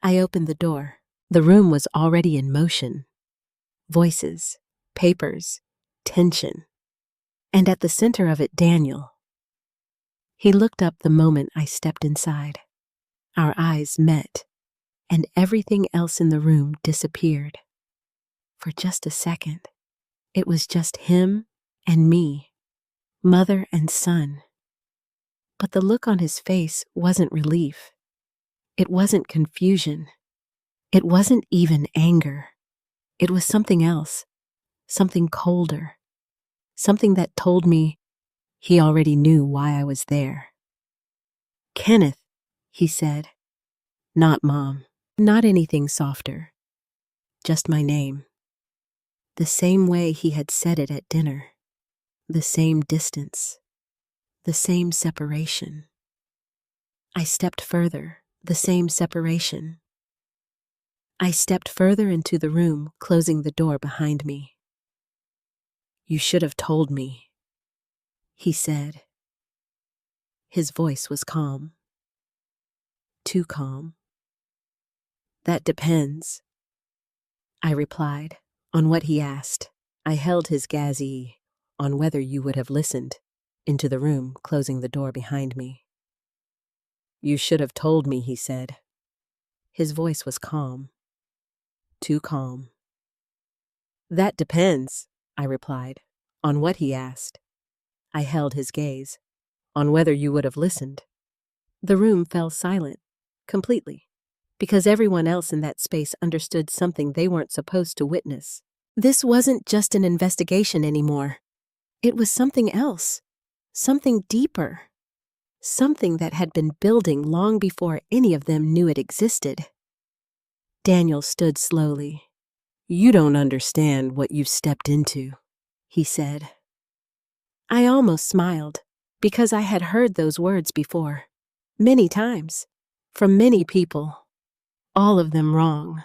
I opened the door. The room was already in motion. Voices, papers, tension. And at the center of it, Daniel. He looked up the moment I stepped inside. Our eyes met, and everything else in the room disappeared. For just a second, it was just him and me, mother and son. But the look on his face wasn't relief. It wasn't confusion. It wasn't even anger. It was something else, something colder, something that told me he already knew why I was there. "Kenneth," he said. Not Mom, not anything softer, just my name. The same way he had said it at dinner, the same distance, the same separation. I stepped further, the same separation. I stepped further into the room, closing the door behind me. "You should have told me," he said. His voice was calm. Too calm. "That depends," I replied, on what he asked. I held his gaze, on whether you would have listened, into the room, closing the door behind me. "You should have told me," he said. His voice was calm. Too calm. "That depends," I replied, on what he asked. I held his gaze, on whether you would have listened. The room fell silent, completely, because everyone else in that space understood something they weren't supposed to witness. This wasn't just an investigation anymore. It was something else, something deeper, something that had been building long before any of them knew it existed. Daniel stood slowly. "You don't understand what you've stepped into," he said. I almost smiled, because I had heard those words before, many times, from many people, all of them wrong.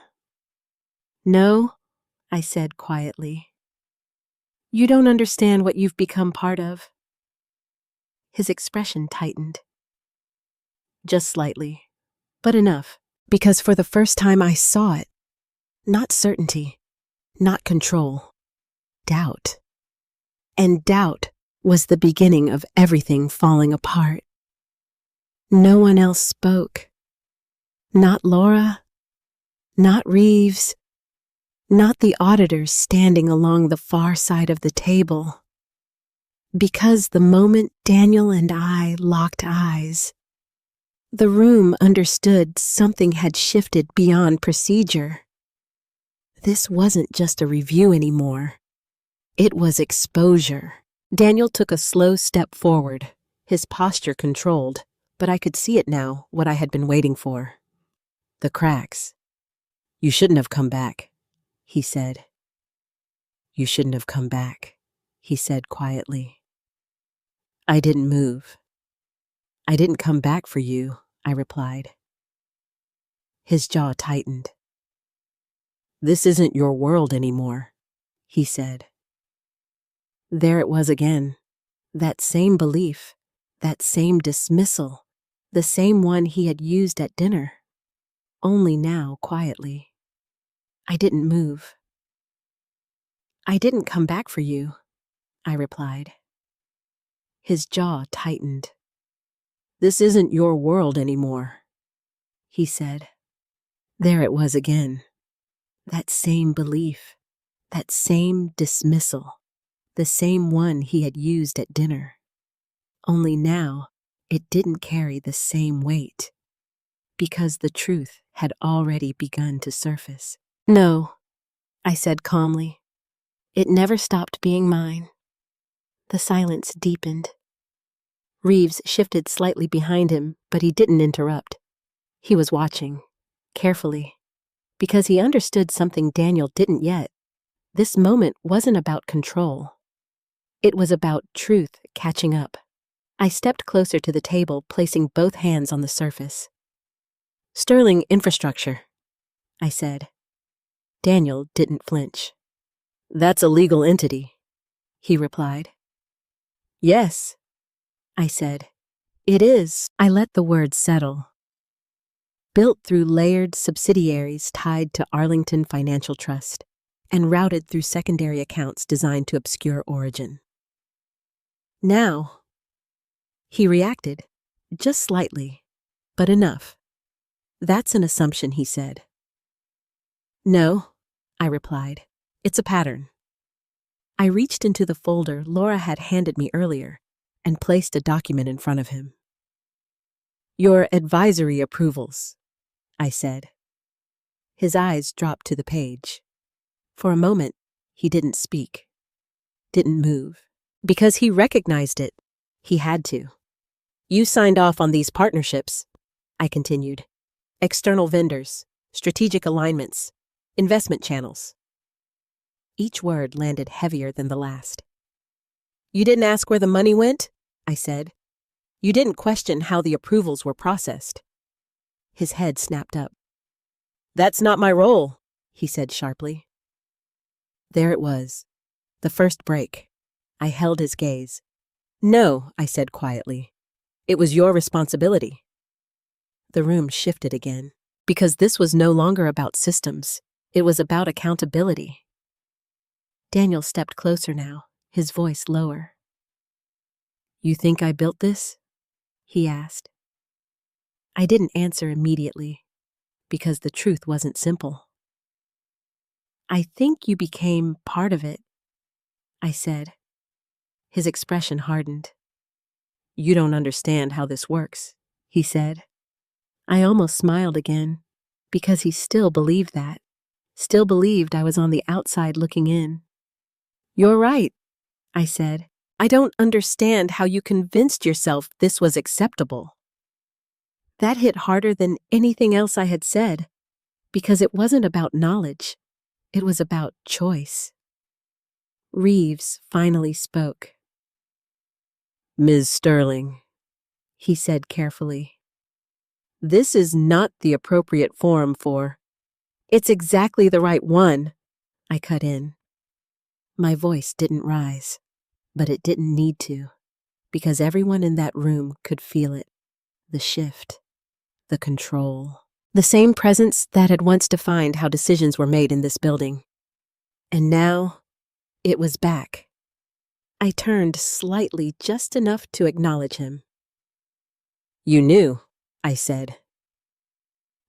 "No," I said quietly. "You don't understand what you've become part of." His expression tightened. Just slightly, but enough, because for the first time I saw it. Not certainty, not control, doubt. And doubt was the beginning of everything falling apart. No one else spoke. Not Laura, not Reeves, not the auditors standing along the far side of the table. Because the moment Daniel and I locked eyes, the room understood something had shifted beyond procedure. This wasn't just a review anymore. It was exposure. Daniel took a slow step forward, his posture controlled, but I could see it now, what I had been waiting for. The cracks. "You shouldn't have come back," he said. "You shouldn't have come back," he said quietly. I didn't move. "I didn't come back for you," I replied. His jaw tightened. "This isn't your world anymore," he said. There it was again, that same belief, that same dismissal, the same one he had used at dinner, only now quietly. I didn't move. "I didn't come back for you," I replied. His jaw tightened. "This isn't your world anymore," he said. There it was again, that same belief, that same dismissal, the same one he had used at dinner. Only now, it didn't carry the same weight, because the truth had already begun to surface. "No," I said calmly. "It never stopped being mine." The silence deepened. Reeves shifted slightly behind him, but he didn't interrupt. He was watching, carefully, because he understood something Daniel didn't yet. This moment wasn't about control. It was about truth catching up. I stepped closer to the table, placing both hands on the surface. "Sterling Infrastructure," I said. Daniel didn't flinch. "That's a legal entity," he replied. "Yes," I said. "It is." I let the words settle. Built through layered subsidiaries tied to Arlington Financial Trust and routed through secondary accounts designed to obscure origin. "Now," he reacted, just slightly, but enough. "That's an assumption," he said. "No," I replied. "It's a pattern." I reached into the folder Laura had handed me earlier and placed a document in front of him. "Your advisory approvals," I said. His eyes dropped to the page. For a moment, he didn't speak, didn't move, because he recognized it. He had to. "You signed off on these partnerships," I continued. "External vendors, strategic alignments, investment channels." Each word landed heavier than the last. "You didn't ask where the money went?" I said. You didn't question how the approvals were processed. His head snapped up. That's not my role, he said sharply. There it was. The first break. I held his gaze. No, I said quietly. It was your responsibility. The room shifted again, because this was no longer about systems. It was about accountability. Daniel stepped closer now, his voice lower. You think I built this? He asked. I didn't answer immediately, because the truth wasn't simple. I think you became part of it, I said. His expression hardened. You don't understand how this works, he said. I almost smiled again, because he still believed that. Still believed I was on the outside looking in. You're right, I said. I don't understand how you convinced yourself this was acceptable. That hit harder than anything else I had said, because it wasn't about knowledge. It was about choice. Reeves finally spoke. Ms. Sterling, he said carefully. This is not the appropriate forum for... It's exactly the right one, I cut in. My voice didn't rise, but it didn't need to, because everyone in that room could feel it. The shift, the control, the same presence that had once defined how decisions were made in this building. And now, it was back. I turned slightly, just enough to acknowledge him. You knew, I said.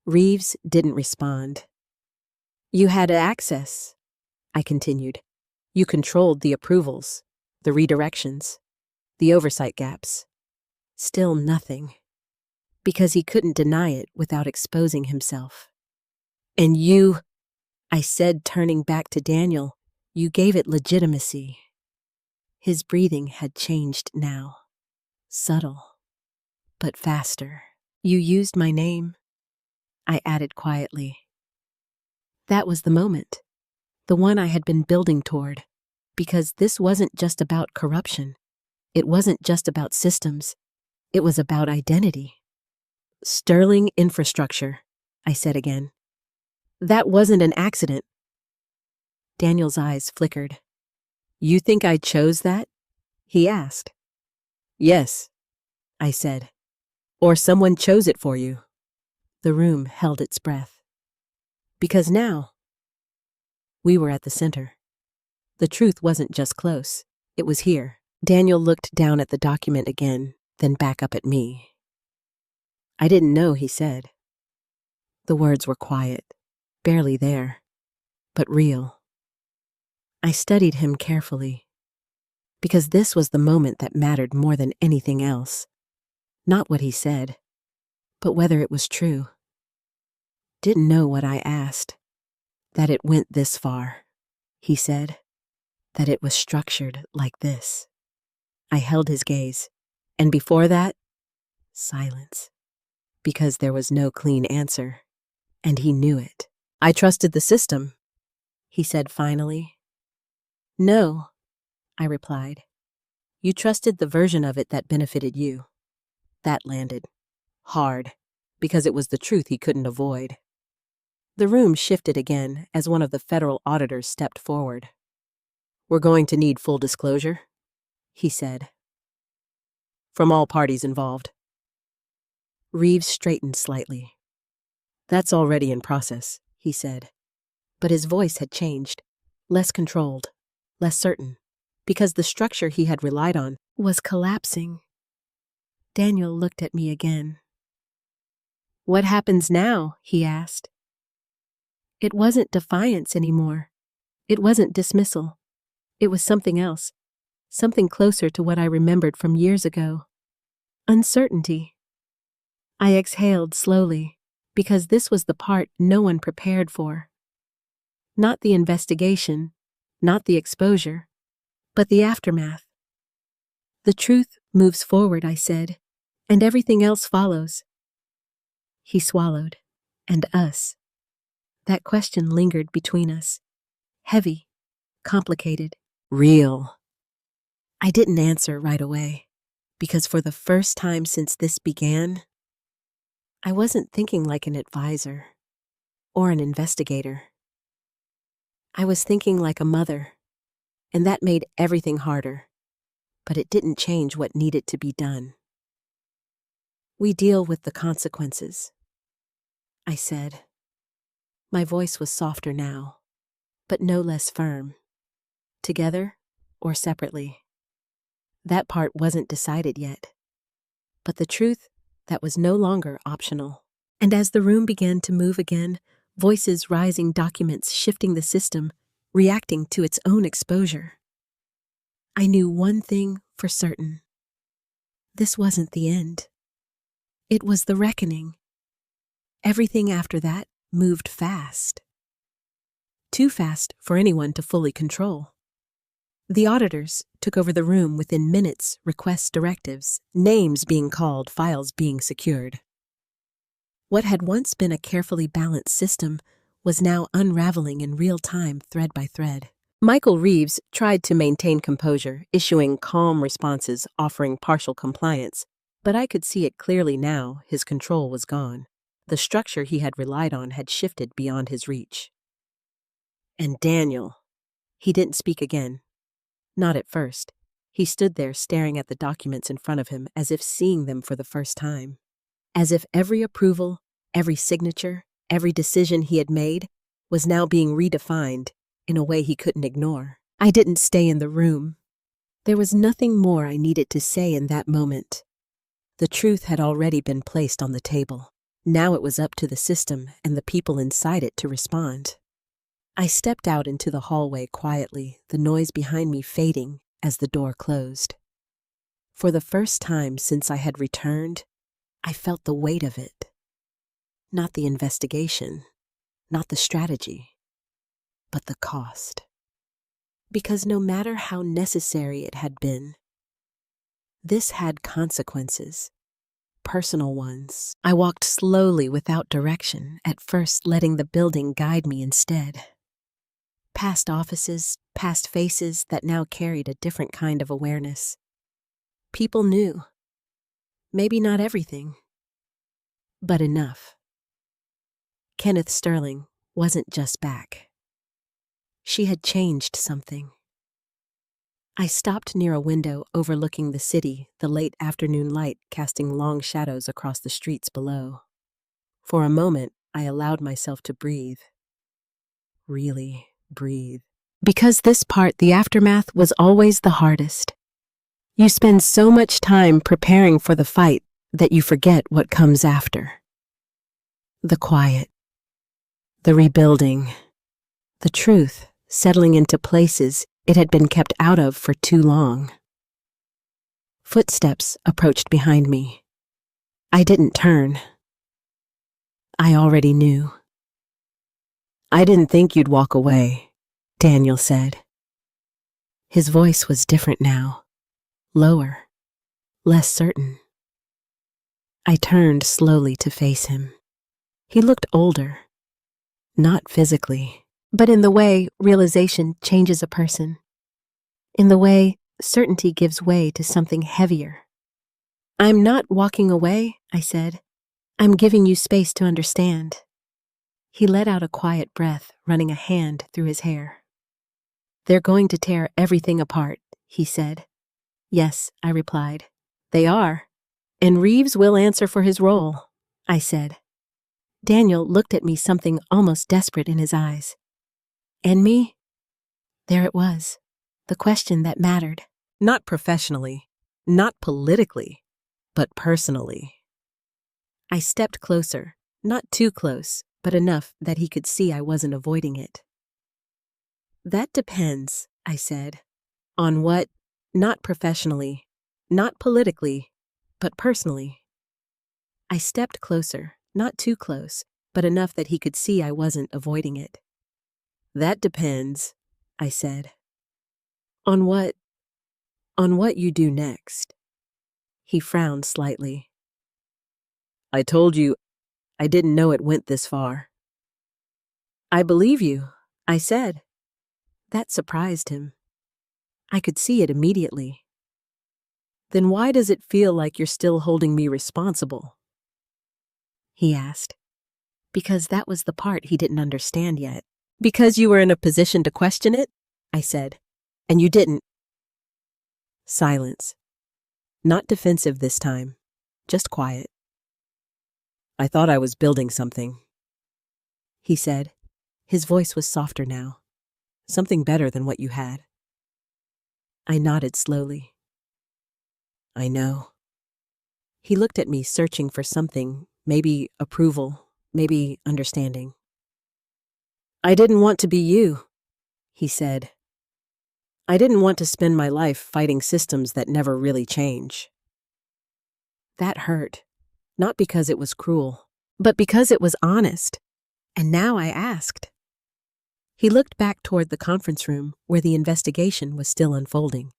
Reeves didn't respond. You had access, I continued. You controlled the approvals, the redirections, the oversight gaps. Still nothing. Because he couldn't deny it without exposing himself. And you, I said, turning back to Daniel, you gave it legitimacy. His breathing had changed now. Subtle, but faster. You used my name, I added quietly. That was the moment, the one I had been building toward, because this wasn't just about corruption. It wasn't just about systems. It was about identity. Sterling infrastructure, I said again. That wasn't an accident. Daniel's eyes flickered. You think I chose that? He asked. Yes, I said. Or someone chose it for you. The room held its breath. Because now, we were at the center. The truth wasn't just close. It was here. Daniel looked down at the document again, then back up at me. I didn't know, he said. The words were quiet, barely there, but real. I studied him carefully, because this was the moment that mattered more than anything else. Not what he said, but whether it was true. Didn't know what I asked. That it went this far, he said. That it was structured like this. I held his gaze, and before that, silence. Because there was no clean answer, and he knew it. I trusted the system, he said finally. No, I replied. You trusted the version of it that benefited you. That landed. Hard, because it was the truth he couldn't avoid. The room shifted again as one of the federal auditors stepped forward. We're going to need full disclosure, he said. From all parties involved. Reeves straightened slightly. That's already in process, he said. But his voice had changed, less controlled, less certain, because the structure he had relied on was collapsing. Daniel looked at me again. What happens now? He asked. It wasn't defiance anymore. It wasn't dismissal. It was something else, something closer to what I remembered from years ago. Uncertainty. I exhaled slowly, because this was the part no one prepared for. Not the investigation, not the exposure, but the aftermath. The truth moves forward, I said, and everything else follows. He swallowed, and us. That question lingered between us. Heavy, complicated, real. I didn't answer right away. because for the first time since this began, I wasn't thinking like an advisor or an investigator. I was thinking like a mother, and that made everything harder, but it didn't change what needed to be done. We deal with the consequences, I said. My voice was softer now, but no less firm. Together or separately. That part wasn't decided yet. But the truth, that was no longer optional. And as the room began to move again, voices rising, documents shifting the system, reacting to its own exposure, I knew one thing for certain. This wasn't the end. It was the reckoning. Everything after that moved fast. Too fast for anyone to fully control. The auditors took over the room within minutes, requests, directives, names being called, files being secured. What had once been a carefully balanced system was now unraveling in real time, thread by thread. Michael Reeves tried to maintain composure, issuing calm responses, offering partial compliance, but I could see it clearly now. His control was gone. The structure he had relied on had shifted beyond his reach. And Daniel, he didn't speak again. Not at first. He stood there staring at the documents in front of him as if seeing them for the first time. As if every approval, every signature, every decision he had made was now being redefined in a way he couldn't ignore. I didn't stay in the room. There was nothing more I needed to say in that moment. The truth had already been placed on the table. Now it was up to the system and the people inside it to respond. I stepped out into the hallway quietly, the noise behind me fading as the door closed. For the first time since I had returned, I felt the weight of it. Not the investigation, not the strategy, but the cost. Because no matter how necessary it had been, this had consequences, personal ones. I walked slowly without direction, at first letting the building guide me instead. Past offices, past faces that now carried a different kind of awareness. People knew. Maybe not everything, but enough. Kenneth Sterling wasn't just back. She had changed something. I stopped near a window overlooking the city, the late afternoon light casting long shadows across the streets below. For a moment, I allowed myself to breathe. Really breathe. Because this part, the aftermath, was always the hardest. You spend so much time preparing for the fight that you forget what comes after. The quiet, the rebuilding, the truth settling into places it had been kept out of for too long. Footsteps approached behind me. I didn't turn. I already knew. "I didn't think you'd walk away," Daniel said. His voice was different now, lower, less certain. I turned slowly to face him. He looked older, not physically, but in the way realization changes a person, in the way certainty gives way to something heavier. "I'm not walking away," I said. "I'm giving you space to understand." He let out a quiet breath, running a hand through his hair. "They're going to tear everything apart," he said. "Yes," I replied. "They are. And Reeves will answer for his role," I said. Daniel looked at me, something almost desperate in his eyes. "And me?" There it was, the question that mattered. Not professionally, not politically, but personally. I stepped closer, not too close, but enough that he could see I wasn't avoiding it. "That depends," I said. "On what? Not professionally, not politically, but personally." I stepped closer, not too close, but enough that he could see I wasn't avoiding it. "That depends," I said. On what you do next." He frowned slightly. "I told you I didn't know it went this far." "I believe you," I said. That surprised him. I could see it immediately. Then why does it feel like you're still holding me responsible? He asked, because that was the part he didn't understand yet. Because you were in a position to question it, I said, and you didn't. Silence. Not defensive this time, just quiet. I thought I was building something, he said. His voice was softer now. Something better than what you had. I nodded slowly. I know. He looked at me, searching for something, maybe approval, maybe understanding. I didn't want to be you, he said. I didn't want to spend my life fighting systems that never really change. That hurt, not because it was cruel, but because it was honest. And now I asked. He looked back toward the conference room where the investigation was still unfolding.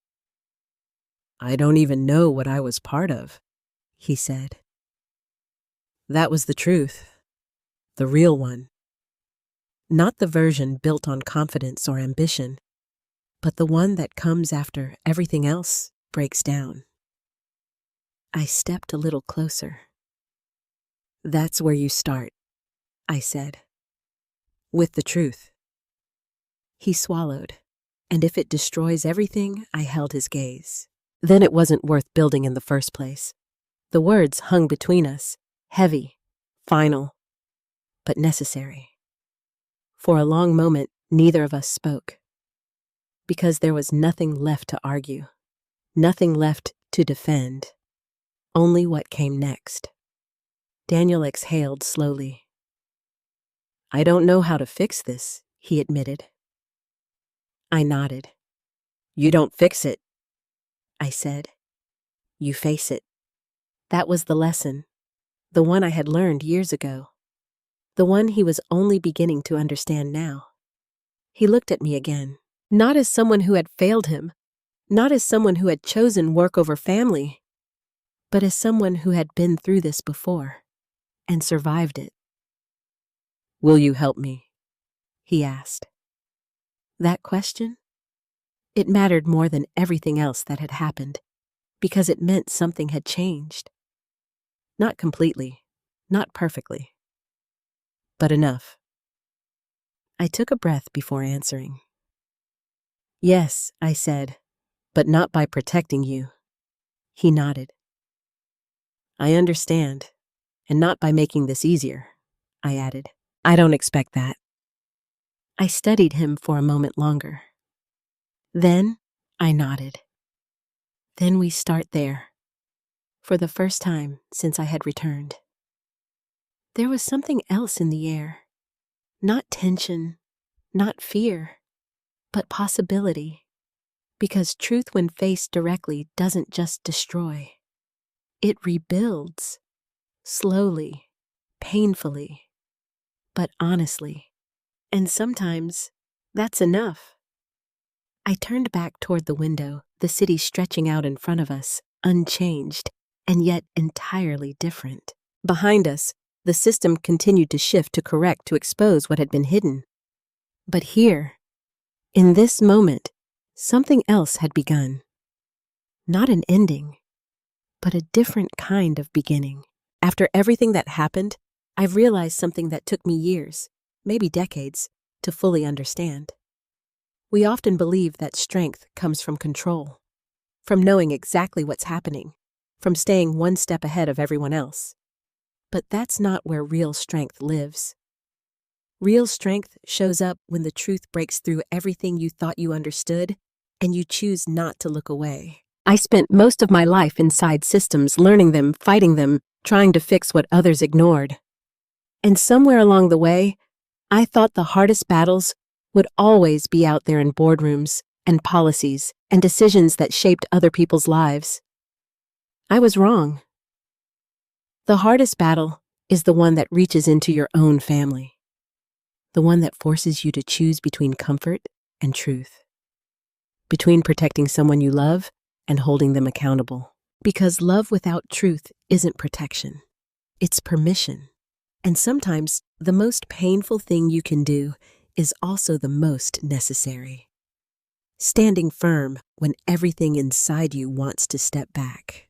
I don't even know what I was part of, he said. That was the truth, the real one. Not the version built on confidence or ambition, but the one that comes after everything else breaks down. I stepped a little closer. That's where you start, I said. With the truth. He swallowed, and if it destroys everything, I held his gaze. Then it wasn't worth building in the first place. The words hung between us, heavy, final, but necessary. For a long moment, neither of us spoke. Because there was nothing left to argue, nothing left to defend, only what came next. Daniel exhaled slowly. I don't know how to fix this, he admitted. I nodded. You don't fix it, I said. You face it. That was the lesson, the one I had learned years ago, the one he was only beginning to understand now. He looked at me again, not as someone who had failed him, not as someone who had chosen work over family, but as someone who had been through this before and survived it. Will you help me? He asked. That question? It mattered more than everything else that had happened, because it meant something had changed. Not completely, not perfectly, but enough. I took a breath before answering. Yes, I said, but not by protecting you. He nodded. I understand, and not by making this easier, I added. I don't expect that. I studied him for a moment longer. Then I nodded. Then we start there, for the first time since I had returned. There was something else in the air, not tension, not fear, but possibility, because truth when faced directly doesn't just destroy. It rebuilds, slowly, painfully, but honestly. And sometimes that's enough. I turned back toward the window, the city stretching out in front of us, unchanged, and yet entirely different. Behind us, the system continued to shift, to correct, to expose what had been hidden. But here, in this moment, something else had begun. Not an ending, but a different kind of beginning. After everything that happened, I've realized something that took me years, maybe decades, to fully understand. We often believe that strength comes from control, from knowing exactly what's happening, from staying one step ahead of everyone else. But that's not where real strength lives. Real strength shows up when the truth breaks through everything you thought you understood, and you choose not to look away. I spent most of my life inside systems, learning them, fighting them, trying to fix what others ignored. And somewhere along the way, I thought the hardest battles would always be out there in boardrooms and policies and decisions that shaped other people's lives. I was wrong. The hardest battle is the one that reaches into your own family, the one that forces you to choose between comfort and truth, between protecting someone you love and holding them accountable. Because love without truth isn't protection, it's permission. And sometimes the most painful thing you can do is also the most necessary. standing firm when everything inside you wants to step back.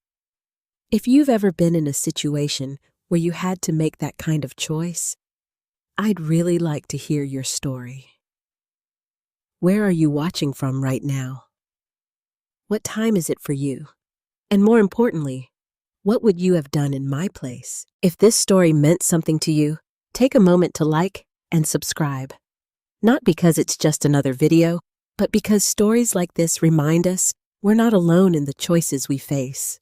If you've ever been in a situation where you had to make that kind of choice, I'd really like to hear your story. Where are you watching from right now? What time is it for you? And more importantly, what would you have done in my place? If this story meant something to you, take a moment to like and subscribe. Not because it's just another video, but because stories like this remind us we're not alone in the choices we face.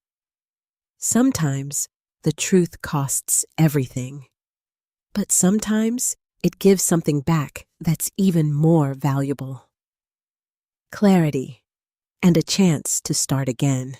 Sometimes the truth costs everything, but sometimes it gives something back that's even more valuable. Clarity and a chance to start again.